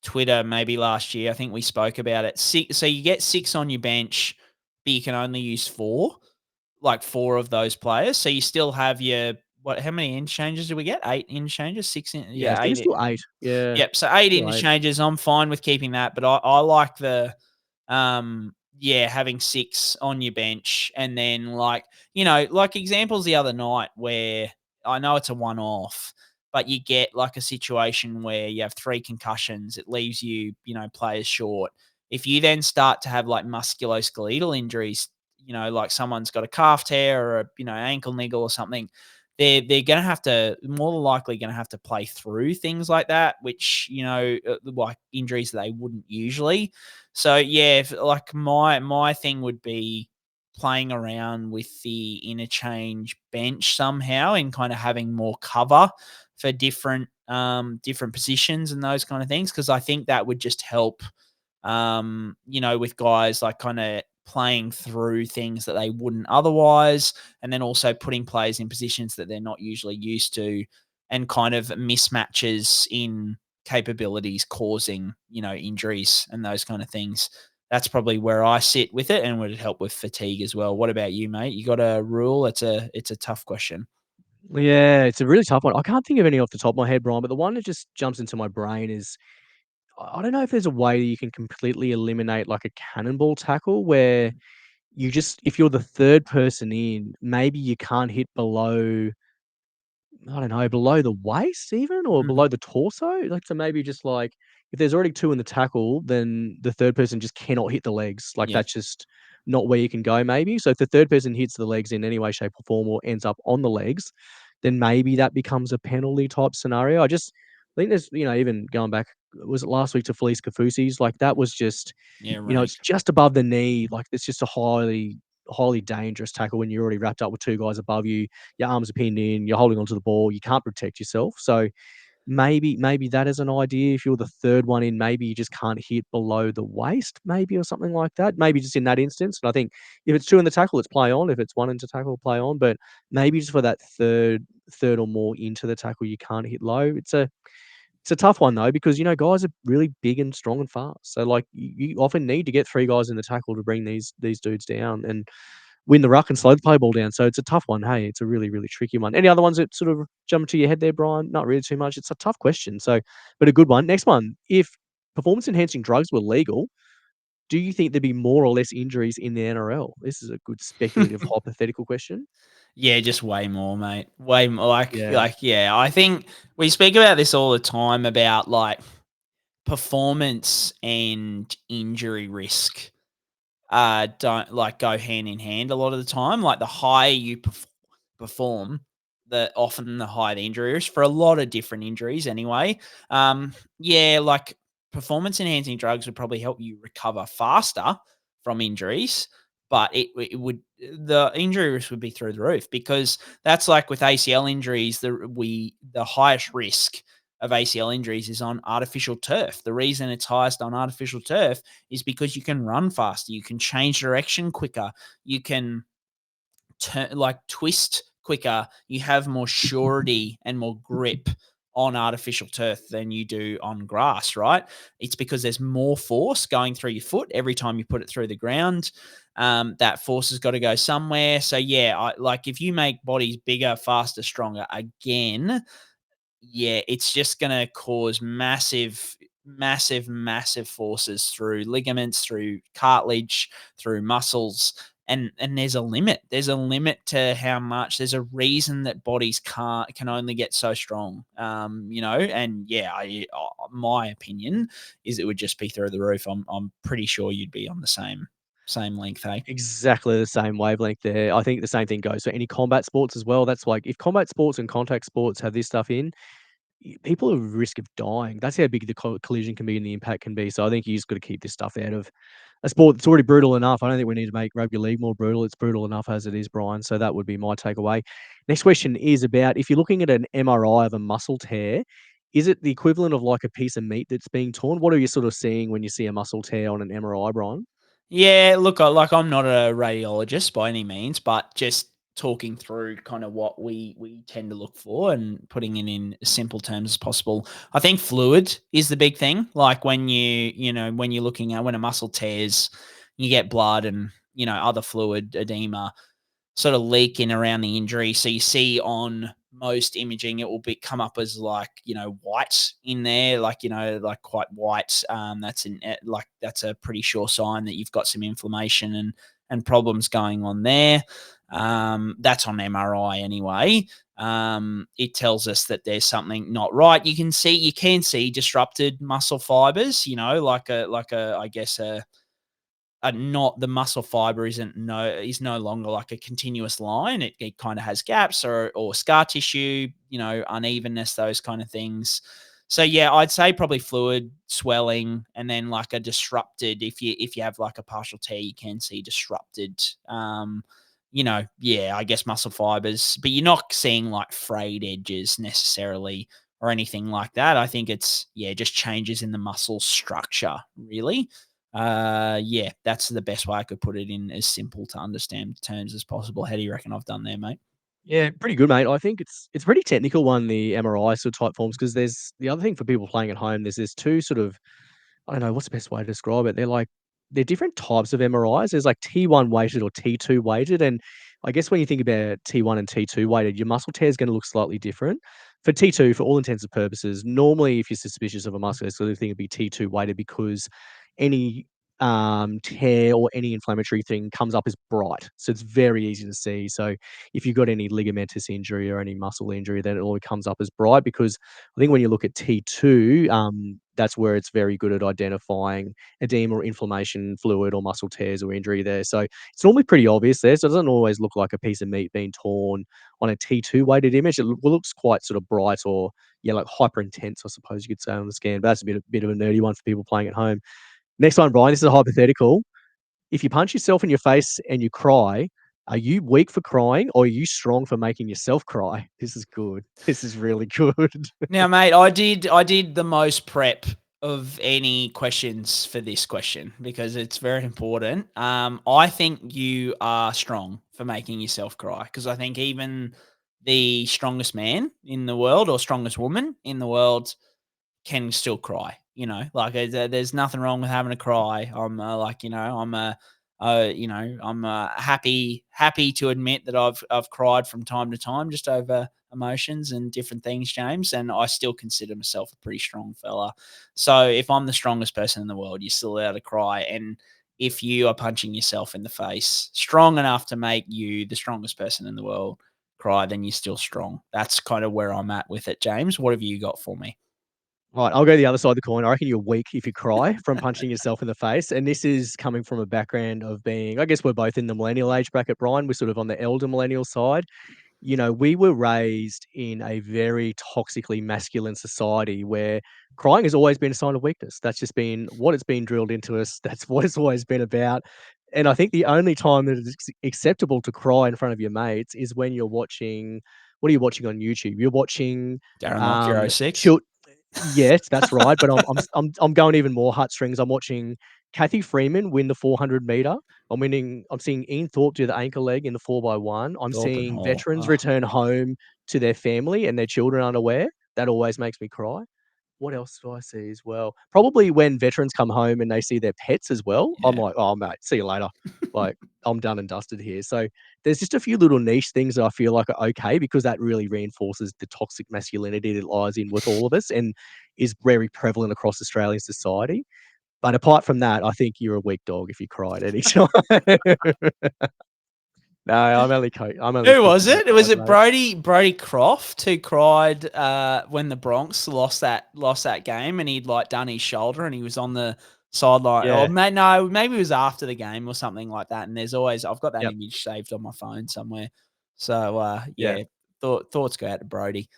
Twitter maybe last year. I think we spoke about it. So you get 6 on your bench, but you can only use 4, like 4 of those players. So you still have your how many interchanges do we get? 8 interchanges, 6 in, Yeah, I think it's 8. still 8. Yeah. Yep. So 8 Still 8. interchanges. I'm fine with keeping that, but I like the having 6 on your bench, and then like examples the other night where I know it's a one-off, but you get like a situation where you have 3 concussions, it leaves you players short. If you then start to have like musculoskeletal injuries, like someone's got a calf tear or a ankle niggle or something, they're going to have to, more than likely going to have to play through things like that, which like injuries that they wouldn't usually. So yeah, like my thing would be playing around with the interchange bench somehow and kind of having more cover for different positions and those kind of things, because I think that would just help with guys like kind of playing through things that they wouldn't otherwise, and then also putting players in positions that they're not usually used to, and kind of mismatches in capabilities causing injuries and those kind of things. That's probably where I sit with it, and would help with fatigue as well. What about you, mate? You got a rule? It's a tough question. Yeah, it's a really tough one. I can't think of any off the top of my head, Brian, but the one that just jumps into my brain is I don't know if there's a way that you can completely eliminate like a cannonball tackle where you just if you're the third person in, maybe you can't hit below I don't know, below the waist even or Mhm. below the torso? Like, so maybe just like if there's already 2 in the tackle, then the third person just cannot hit the legs. Like, Yeah. that's just not where you can go maybe. So if the third person hits the legs in any way, shape, or form or ends up on the legs, then maybe that becomes a penalty type scenario. I think there's, even going back, was it last week to Felice Kafusi's? Like, that was just, Yeah, it's rank. just above the knee. Like, it's just a highly dangerous tackle when you're already wrapped up with 2 guys above you, your arms are pinned in, you're holding onto the ball, you can't protect yourself. So maybe that is an idea. If you're the third one in, maybe you just can't hit below the waist, maybe, or something like that. Maybe just in that instance. And I think if it's 2 in the tackle, it's play on. If it's 1 into tackle, play on. But maybe just for that third or more into the tackle, you can't hit low. It's a tough one though, because guys are really big and strong and fast. So like you often need to get 3 guys in the tackle to bring these dudes down and win the ruck and slow the play ball down. So it's a tough one. Hey, it's a really, really tricky one. Any other ones that sort of jump into your head there, Brian? Not really too much. It's a tough question. So, but a good one. Next one. If performance enhancing drugs were legal, do you think there'd be more or less injuries in the NRL? This is a good speculative hypothetical question. Yeah, just way more, mate. Way more. Yeah. Yeah. I think we speak about this all the time about like performance and injury risk. Don't like go hand in hand a lot of the time. Like the higher you perform, the often the higher the injury risk for a lot of different injuries. Anyway, yeah, like performance enhancing drugs would probably help you recover faster from injuries, but it would the injury risk would be through the roof, because that's like with ACL injuries. The highest risk of ACL injuries is on artificial turf. The reason it's highest on artificial turf is because you can run faster, you can change direction quicker, you can twist quicker, you have more surety and more grip on artificial turf than you do on grass, right? It's because there's more force going through your foot every time you put it through the ground. That force has got to go somewhere. So yeah, if you make bodies bigger, faster, stronger again, yeah, it's just going to cause massive, massive, massive forces through ligaments, through cartilage, through muscles. And there's a limit. There's a limit to how much. There's a reason that bodies can only get so strong. And yeah, my opinion is it would just be through the roof. I'm pretty sure you'd be on the same length, hey? Exactly the same wavelength there. I think the same thing goes for any combat sports as well. That's like if combat sports and contact sports have this stuff in, people are at risk of dying. That's how big the collision can be and the impact can be. So I think you just got to keep this stuff out of a sport that's already brutal enough. I don't think we need to make rugby league more brutal. It's brutal enough as it is, Brian. So that would be my takeaway. Next question is about if you're looking at an MRI of a muscle tear, is it the equivalent of like a piece of meat that's being torn? What are you sort of seeing when you see a muscle tear on an MRI, Brian? Yeah, look, I'm not a radiologist by any means, but just talking through kind of what we tend to look for and putting it in as simple terms as possible. I think fluid is the big thing. Like when when you're looking at when a muscle tears, you get blood and other fluid edema sort of leaking around the injury. So you see on most imaging, it will come up as like, white in there, like, like quite white. That's a pretty sure sign that you've got some inflammation and problems going on there. That's on MRI anyway. It tells us that there's something not right. You can see disrupted muscle fibers, not the muscle fiber is no longer like a continuous line. It kind of has gaps or scar tissue, unevenness, those kind of things. So yeah, I'd say probably fluid swelling, and then like a disrupted. If you have like a partial tear, you can see disrupted. I guess muscle fibers, but you're not seeing like frayed edges necessarily or anything like that. I think it's just changes in the muscle structure, really. That's the best way I could put it in as simple to understand terms as possible. How do you reckon I've done there, mate? Yeah, pretty good, mate. I think it's a pretty technical one, the MRI sort of type forms, because there's the other thing for people playing at home. There's two sort of, I don't know what's the best way to describe it. They're different types of MRIs. There's like T1 weighted or T2 weighted, and I guess when you think about T1 and T2 weighted, your muscle tear is going to look slightly different. For T2, for all intents and purposes, normally if you're suspicious of a musculoskeletal thing, it'd be T2 weighted because any tear or any inflammatory thing comes up as bright, so it's very easy to see. So if you've got any ligamentous injury or any muscle injury, then it all comes up as bright, because I think when you look at T2, that's where it's very good at identifying edema or inflammation, fluid or muscle tears or injury there. So it's normally pretty obvious there. So it doesn't always look like a piece of meat being torn on a T2 weighted image. It looks quite sort of bright or like hyper intense, I suppose you could say, on the scan. But that's a bit of a nerdy one for people playing at home. Next one, Brian, this is a hypothetical. If you punch yourself in your face and you cry, are you weak for crying or are you strong for making yourself cry? This is good. This is really good. Now, mate, I did the most prep of any questions for this question because it's very important. I think you are strong for making yourself cry, because I think even the strongest man in the world or strongest woman in the world can still cry. There's nothing wrong with having a cry. I'm happy to admit that I've cried from time to time just over emotions and different things, James, and I still consider myself a pretty strong fella. So if I'm the strongest person in the world, you're still allowed to cry. And if you are punching yourself in the face strong enough to make you the strongest person in the world cry, then you're still strong. That's kind of where I'm at with it, James. What have you got for me? Right, I'll go the other side of the coin. I reckon you're weak if you cry from punching yourself in the face. And this is coming from a background of being, I guess we're both in the millennial age bracket, Brian. We're sort of on the elder millennial side. We were raised in a very toxically masculine society where crying has always been a sign of weakness. That's just been what it's been drilled into us. That's what it's always been about. And I think the only time that it's acceptable to cry in front of your mates is when you're watching, what are you watching on YouTube? You're watching Darren Lockyer 06. Yes, that's right. But I'm going even more heartstrings. I'm watching Kathy Freeman win the 400 meter. I'm seeing Ian Thorpe do the anchor leg in the 4x1. I'm seeing veterans return home to their family and their children unaware. That always makes me cry. What else do I see as well? Probably when veterans come home and they see their pets as well. Yeah. I'm like, oh mate, see you later. Like, I'm done and dusted here. So there's just a few little niche things that I feel like are okay, because that really reinforces the toxic masculinity that lies in with all of us and is very prevalent across Australian society. But apart from that, I think you're a weak dog if you cry at any time. No, I'm only Who was it? Was it mate. Brody Croft who cried when the Bronx lost that game, and he'd like done his shoulder and he was on the sideline? Yeah. Or maybe it was after the game or something like that. And I've got that Yep. image saved on my phone somewhere. So Yeah. thoughts go out to Brody.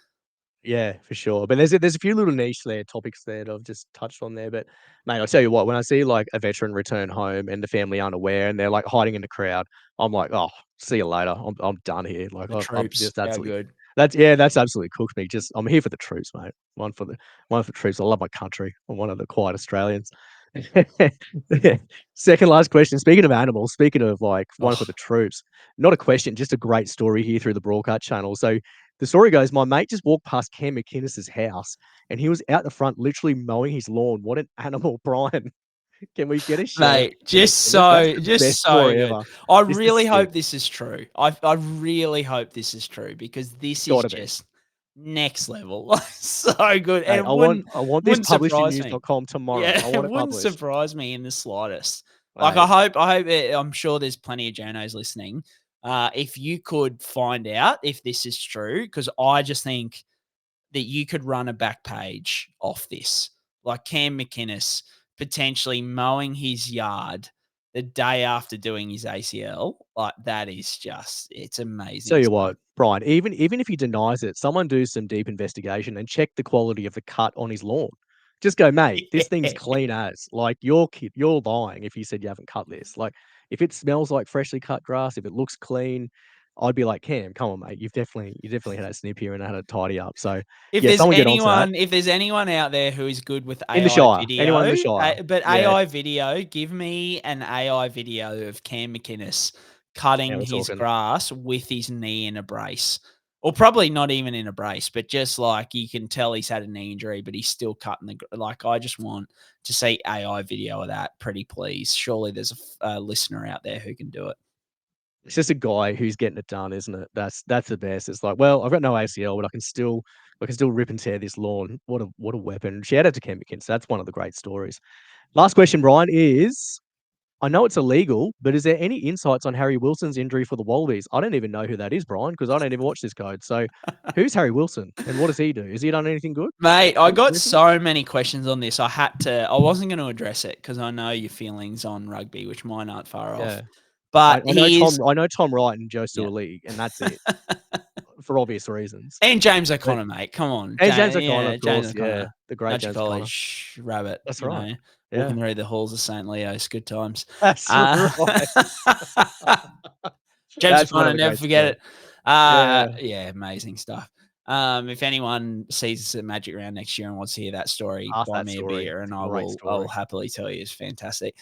Yeah, for sure. But there's a few little niche topics there that I've just touched on there. But mate, I'll tell you what, when I see like a veteran return home and the family unaware and they're like hiding in the crowd, I'm like, oh, see you later. I'm done here. Like The I'm troops, just how absolutely good. that's absolutely cooked me. Just I'm here for the troops, mate. One for the troops. I love my country. I'm one of the quiet Australians. Second last question. Speaking of animals, speaking of like one for the troops, not a question, just a great story here through the broadcast channel. So the story goes, my mate just walked past Cam McInnes's house and he was out the front literally mowing his lawn. What an animal, Brian. Can we get a shout out? Mate, just That's so the best so story good. ever. I This is really sick. hope this is true. I really hope this is true, because this is Gotta be. just next level. So good. Hey, And I want this wouldn't published in surprise me. news.com tomorrow. Yeah, I it want it wouldn't published. surprise me in the slightest. Like, Hey, I hope I'm sure there's plenty of journos listening. If you could find out if this is true, because I just think that you could run a back page off this. Like Cam McInnes potentially mowing his yard the day after doing his ACL. Like, that is just, it's amazing. tell you stuff. what, Brian, even if he denies it, someone do some deep investigation and check the quality of the cut on his lawn. Just go, mate, this thing's clean as. Like, you're lying if you said you haven't cut this. Like, if it smells like freshly cut grass, if it looks clean, I'd be like, Cam, come on, mate. You definitely had a snip here and had a tidy up. So If yeah, there's someone get onto that. if there's anyone out there who is good with In the AI Shire. video, Anyone in the Shire. but Yeah. AI video, give me an AI video of Cam McInnes cutting we're his talking. grass with his knee in a brace. Or probably not even in a brace, but just like you can tell he's had a knee injury, but he's still cutting like, I just want to see AI video of that, pretty please. Surely there's a listener out there who can do it. It's just a guy who's getting it done, isn't it? That's the best. It's like, well, I've got no ACL, but I can still rip and tear this lawn. What a weapon. Shout out to Cam McInnes. That's one of the great stories. Last question, Brian, is I know it's illegal, but is there any insights on Harry Wilson's injury for the Wallabies? I don't even know who that is, Brian, because I don't even watch this code. So who's Harry Wilson and what does he do? Has he done anything good? Mate, I got so many questions on this. I wasn't going to address it because I know your feelings on rugby, which mine aren't far off. But I know Tom Wright and Joe Stewart League, and that's it. For obvious reasons. And James O'Connor, mate. Come on. And James O'Connor, of James course. O'Connor. Yeah, the great Magic James O'Connor. College rabbit. That's right. Walking through the halls of St. Leo's. Good times. That's right. James O'Connor, never forget it. Yeah, amazing stuff. If anyone sees us at Magic Round next year and wants to hear that story, buy me a beer and I will happily tell you. It's fantastic.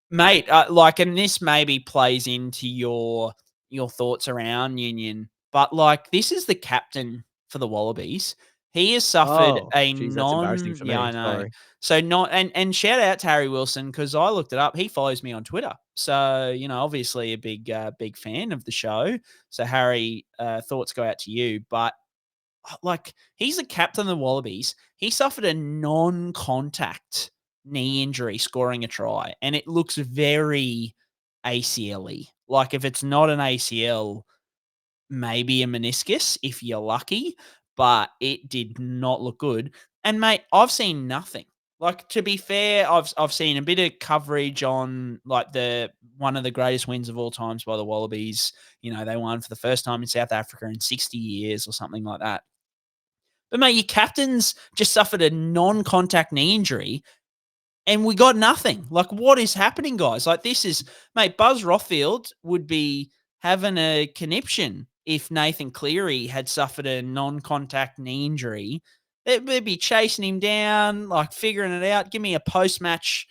Mate, and this maybe plays into your thoughts around Union, but like, this is the captain for the Wallabies. He has suffered that's embarrassing for me. I know. Sorry. So and shout out to Harry Wilson, because I looked it up. He follows me on Twitter. So, obviously a big fan of the show. So Harry, thoughts go out to you. But like, he's the captain of the Wallabies. He suffered a non-contact knee injury scoring a try, and it looks very ACL-y. Like, if it's not an ACL, maybe a meniscus if you're lucky, but it did not look good. And mate, I've seen nothing. Like, to be fair, I've seen a bit of coverage on like one of the greatest wins of all times by the Wallabies. They won for the first time in South Africa in 60 years or something like that. But mate, your captain's just suffered a non-contact knee injury, and we got nothing. Like, what is happening, guys? Like, this is, mate, Buzz Rothfield would be having a conniption if Nathan Cleary had suffered a non-contact knee injury. They'd be chasing him down, like, figuring it out. Give me a post-match,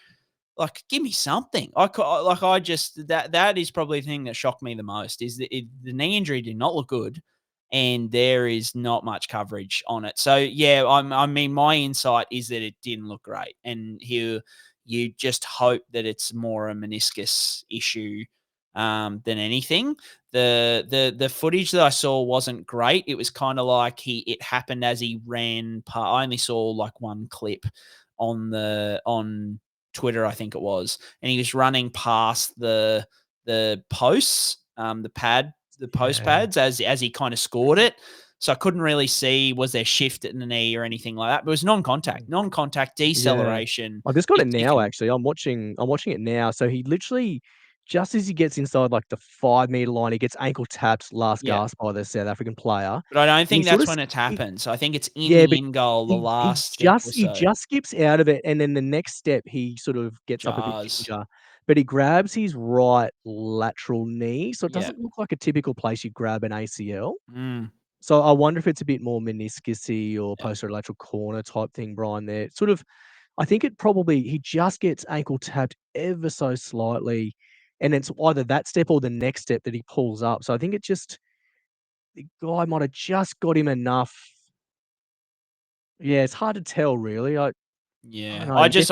like, give me something. That is probably the thing that shocked me the most, is that the knee injury did not look good, and there is not much coverage on it. So, yeah, I mean, my insight is that it didn't look great. And you just hope that it's more a meniscus issue than anything. The footage that I saw wasn't great. It was kind of like it happened as he ran past. I only saw like one clip on Twitter, I think it was, and he was running past the posts, the post pads as he kind of scored it. So I couldn't really see, was there shift in the knee or anything like that. But it was non-contact deceleration. I've just got it now, actually. I'm watching it now. So he literally, just as he gets inside like the 5 meter line, he gets ankle tapped last gasp by the South African player. But I don't think that's when it happens. I think it's in the in goal, the last step or so. He just skips out of it, and then the next step he sort of gets up a bit ginger, but he grabs his right lateral knee, so it doesn't look like a typical place you grab an ACL. So I wonder if it's a bit more meniscus-y or posterolateral corner type thing, Brian, there. Sort of, I think he just gets ankle tapped ever so slightly, and it's either that step or the next step that he pulls up. So I think the guy might have just got him enough. Yeah, it's hard to tell, really. I just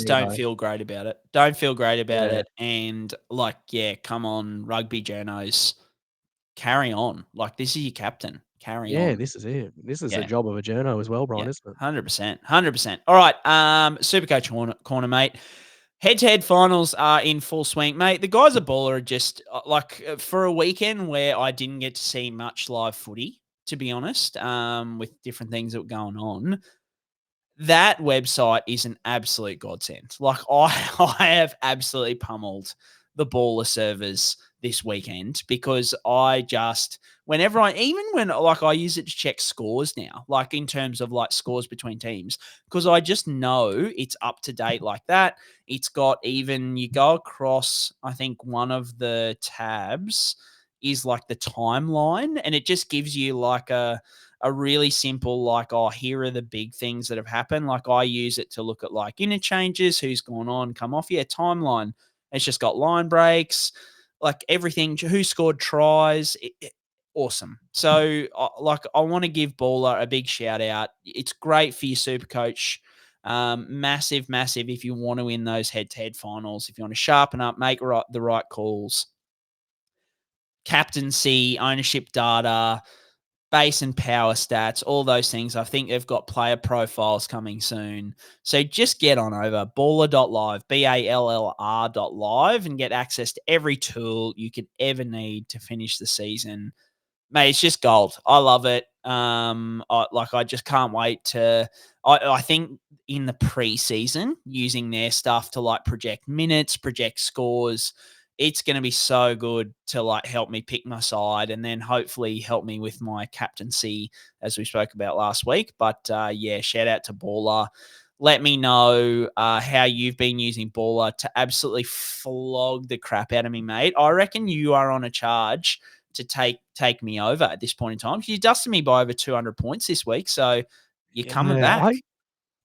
don't feel great about it. Don't feel great about it. And like, come on, rugby journos. carry on. Like, this is your captain. Carry Yeah, on. this is it. This is the Yeah. job of a journo as well, Brian, Yeah, isn't it? 100%. 100%. All right. Supercoach corner, mate. Head-to-head finals are in full swing, mate. The guys at Baller are just for a weekend where I didn't get to see much live footy, to be honest, with different things that were going on. That website is an absolute godsend. Like, I have absolutely pummeled the Baller servers this weekend because I just, whenever even when like I use it to check scores now, like in terms of like scores between teams, because I just know it's up to date like that. It's got even, you go across, I think one of the tabs is like the timeline, and it just gives you like a really simple, like, oh, here are the big things that have happened. Like, I use it to look at like interchanges, who's gone on, come off. Yeah, timeline. It's just got line breaks, like everything, who scored tries. Awesome. So, I want to give Baller a big shout out. It's great for your super coach. Massive if you want to win those head-to-head finals, if you want to sharpen up, make the right calls. Captaincy, ownership data, base and power stats, all those things. I think they've got player profiles coming soon. So just get on over baller.live, BALLR.live, and get access to every tool you could ever need to finish the season. Mate, it's just gold. I love it. I just can't wait to. I think in the preseason, using their stuff to like project minutes, project scores, it's going to be so good to like help me pick my side, and then hopefully help me with my captaincy, as we spoke about last week. But yeah, shout out to Baller. Let me know how you've been using Baller to absolutely flog the crap out of me, mate. I reckon you are on a charge to take me over at this point in time. You dusted me by over 200 points this week, so you're coming back.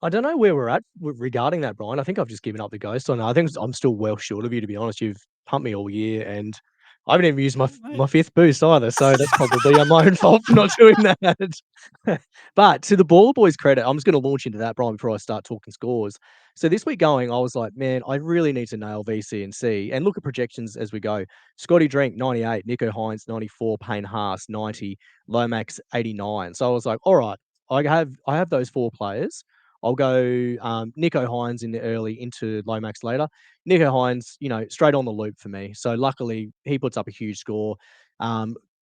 I don't know where we're at regarding that, Brian. I think I've just given up the ghost on it. I think I'm still well short of you, to be honest. You've pumped me all year, and I haven't even used my fifth boost either, so that's probably my own fault for not doing that. But to the Baller Boys' credit, I'm just going to launch into that, Brian, before I start talking scores. So this week going, I was like, man, I really need to nail VC and C and look at projections as we go. Scotty Drink, 98, Nico Hines, 94, Payne Haas, 90, Lomax, 89. So I was like, all right, I have those four players. I'll go Nico Hines in the early, into Lomax later. Nico Hines, straight on the loop for me. So luckily, he puts up a huge score.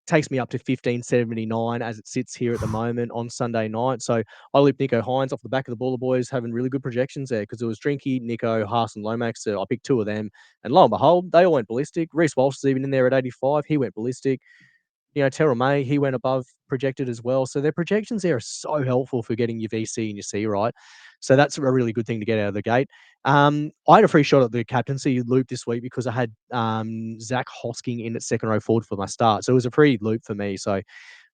Takes me up to 1579 as it sits here at the moment on Sunday night. So I looped Nico Hines off the back of the Baller Boys, having really good projections there because it was Drinky, Nico, Haas, and Lomax. So I picked two of them. And lo and behold, they all went ballistic. Reece Walsh is even in there at 85. He went ballistic. Terrell May, he went above projected as well. So their projections there are so helpful for getting your VC and your C right. So that's a really good thing to get out of the gate. I had a free shot at the captaincy loop this week because I had Zach Hosking in at second row forward for my start. So it was a free loop for me. So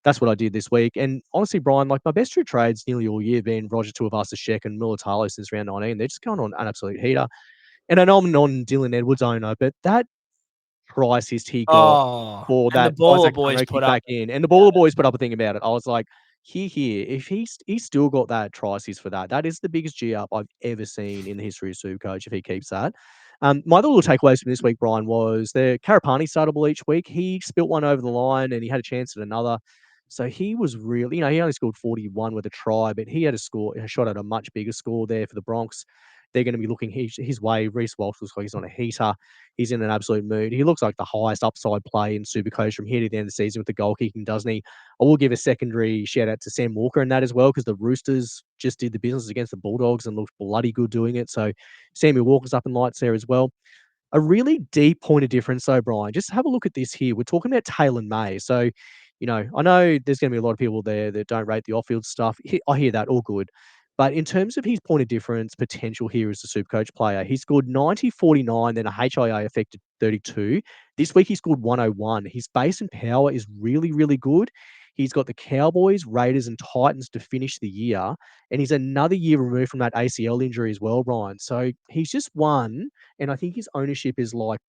that's what I did this week. And honestly, Brian, like my best two trades nearly all year been Roger Tuivasa-Sheck and Mulatalo since round 19. They're just going on an absolute heater. And I know I'm a non-Dylan Edwards owner, but that try assist he got for and that the Baller Isaac Boys Tungo put kick up. back in. And the Baller Boys put up a thing about it. I was like, here, if he's still got that try assist for that is the biggest G up I've ever seen in the history of Supercoach if he keeps that. My other little takeaways from this week, Brian, was the Karapani startable each week. He spilt one over the line and he had a chance at another. So he was really, he only scored 41 with a try, but he had a shot at a much bigger score there for the Bronx. They're going to be looking his way. Reece Walsh looks like he's on a heater. He's in an absolute mood. He looks like the highest upside play in Supercoach from here to the end of the season with the goal kicking, doesn't he? I will give a secondary shout out to Sam Walker in that as well, because the Roosters just did the business against the Bulldogs and looked bloody good doing it. So Samuel Walker's up in lights there as well. A really deep point of difference, though, Brian. Just have a look at this here. We're talking about Taylor May. So, I know there's going to be a lot of people there that don't rate the off-field stuff. I hear that, all good. But in terms of his point of difference potential here as a Supercoach player, he scored 90, 49, then a HIA affected 32. This week he scored 101. His base and power is really, really good. He's got the Cowboys, Raiders, and Titans to finish the year. And he's another year removed from that ACL injury as well, Ryan. So he's just won. And I think his ownership is like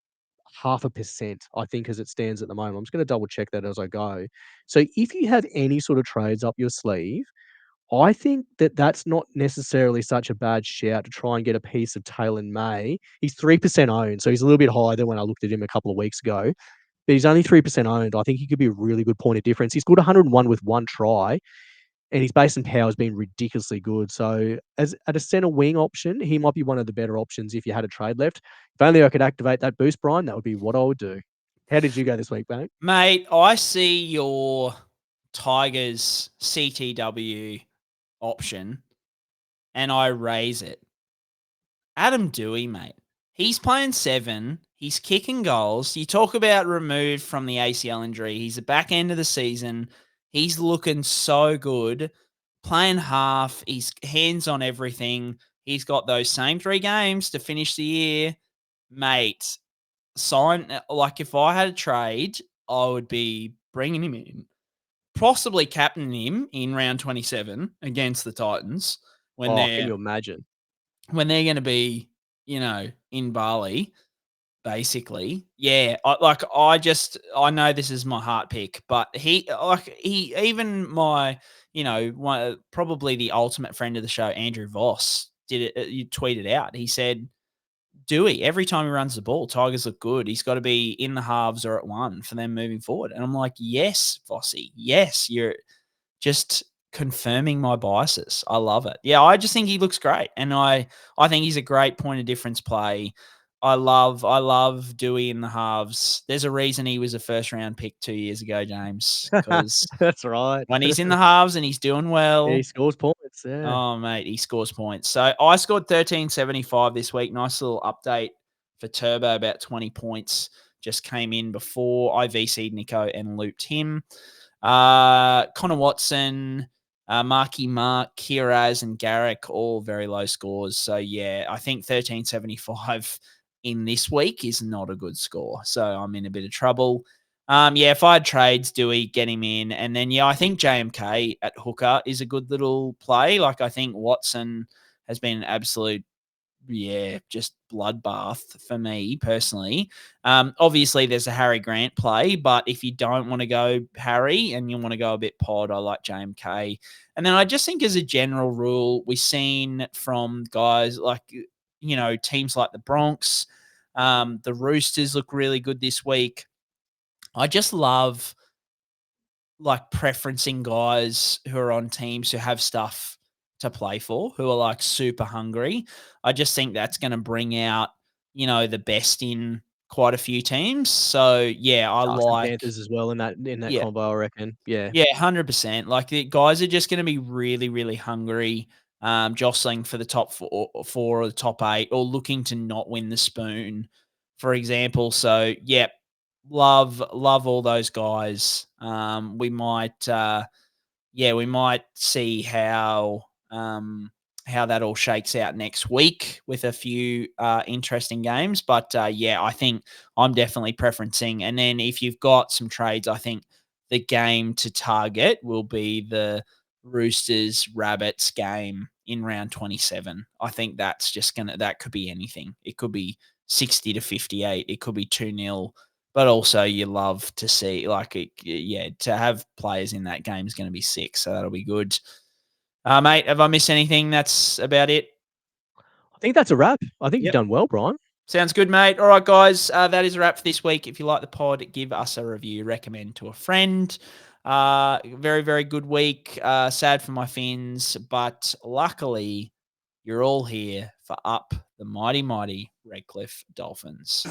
0.5%, I think, as it stands at the moment. I'm just going to double check that as I go. So if you have any sort of trades up your sleeve, I think that that's not necessarily such a bad shout to try and get a piece of Taylor May. He's 3% owned, so he's a little bit higher than when I looked at him a couple of weeks ago. but he's only 3% owned. I think he could be a really good point of difference. He scored 101 with 1 try, and his base and power has been ridiculously good. So as at a centre wing option, he might be one of the better options if you had a trade left. If only I could activate that boost, Brian, that would be what I would do. How did you go this week, mate? Mate, I see your Tigers CTW option and I raise it. Adam Dewey, mate. He's playing 7. He's kicking goals. You talk about removed from the ACL injury. He's the back end of the season. He's looking so good. Playing half. He's hands on everything. He's got those same 3 games to finish the year. Mate, like if I had a trade, I would be bringing him in, possibly captaining him in round 27 against the Titans when Can you imagine? they're going to be, in Bali, basically. Yeah, I know this is my heart pick, but even my, probably the ultimate friend of the show, Andrew Voss, did it. You tweeted out. He said, Dewey, every time he runs the ball, Tigers look good. He's got to be in the halves or at 1 for them moving forward. And I'm like, yes, Vossy, yes, you're just confirming my biases. I love it. Yeah, I just think he looks great. And I think he's a great point of difference play. I love Dewey in the halves. There's a reason he was a first round pick 2 years ago, James, because That's right. when he's in the halves and he's doing well, he scores points. Yeah. oh, mate, he scores points. So I scored 1375 this week. Nice little update for Turbo, about 20 points. Just came in before I VC'd Nico and looped him. Connor Watson, Marky Mark, Kiraz, and Garrick, all very low scores. So, yeah, I think 1375 in this week is not a good score. So I'm in a bit of trouble. If I had trades, Dewey, get him in. And then, I think JMK at hooker is a good little play. Like, I think Watson has been an absolute, just bloodbath for me personally. Obviously, there's a Harry Grant play, but if you don't want to go Harry and you want to go a bit pod, I like JMK. And then I just think as a general rule, we've seen from guys like, teams like the Broncos, the Roosters look really good this week. I just love like preferencing guys who are on teams who have stuff to play for, who are like super hungry. I just think that's going to bring out, the best in quite a few teams. So yeah, I Sharks and like Panthers as well in that Yeah. combo, I reckon. Yeah. Yeah, 100%. Like the guys are just going to be really, really hungry, jostling for the top four or the top 8, or looking to not win the spoon, for example. So yeah, love all those guys. We might see how that all shakes out next week with a few interesting games. But I think I'm definitely preferencing. And then if you've got some trades, I think the game to target will be the Roosters Rabbits game in round 27. I think that's that could be anything. It could be 60 to 58. It could be 2-0. But also you love to see to have players in that game is going to be sick. So that'll be good. Mate, have I missed anything? That's about it. I think that's a wrap. I think you've done well, Brian. Sounds good, mate. All right, guys, that is a wrap for this week. If you like the pod, give us a review, recommend to a friend. Very, very good week. Sad for my Finns, but luckily you're all here for up the mighty, mighty Redcliffe Dolphins.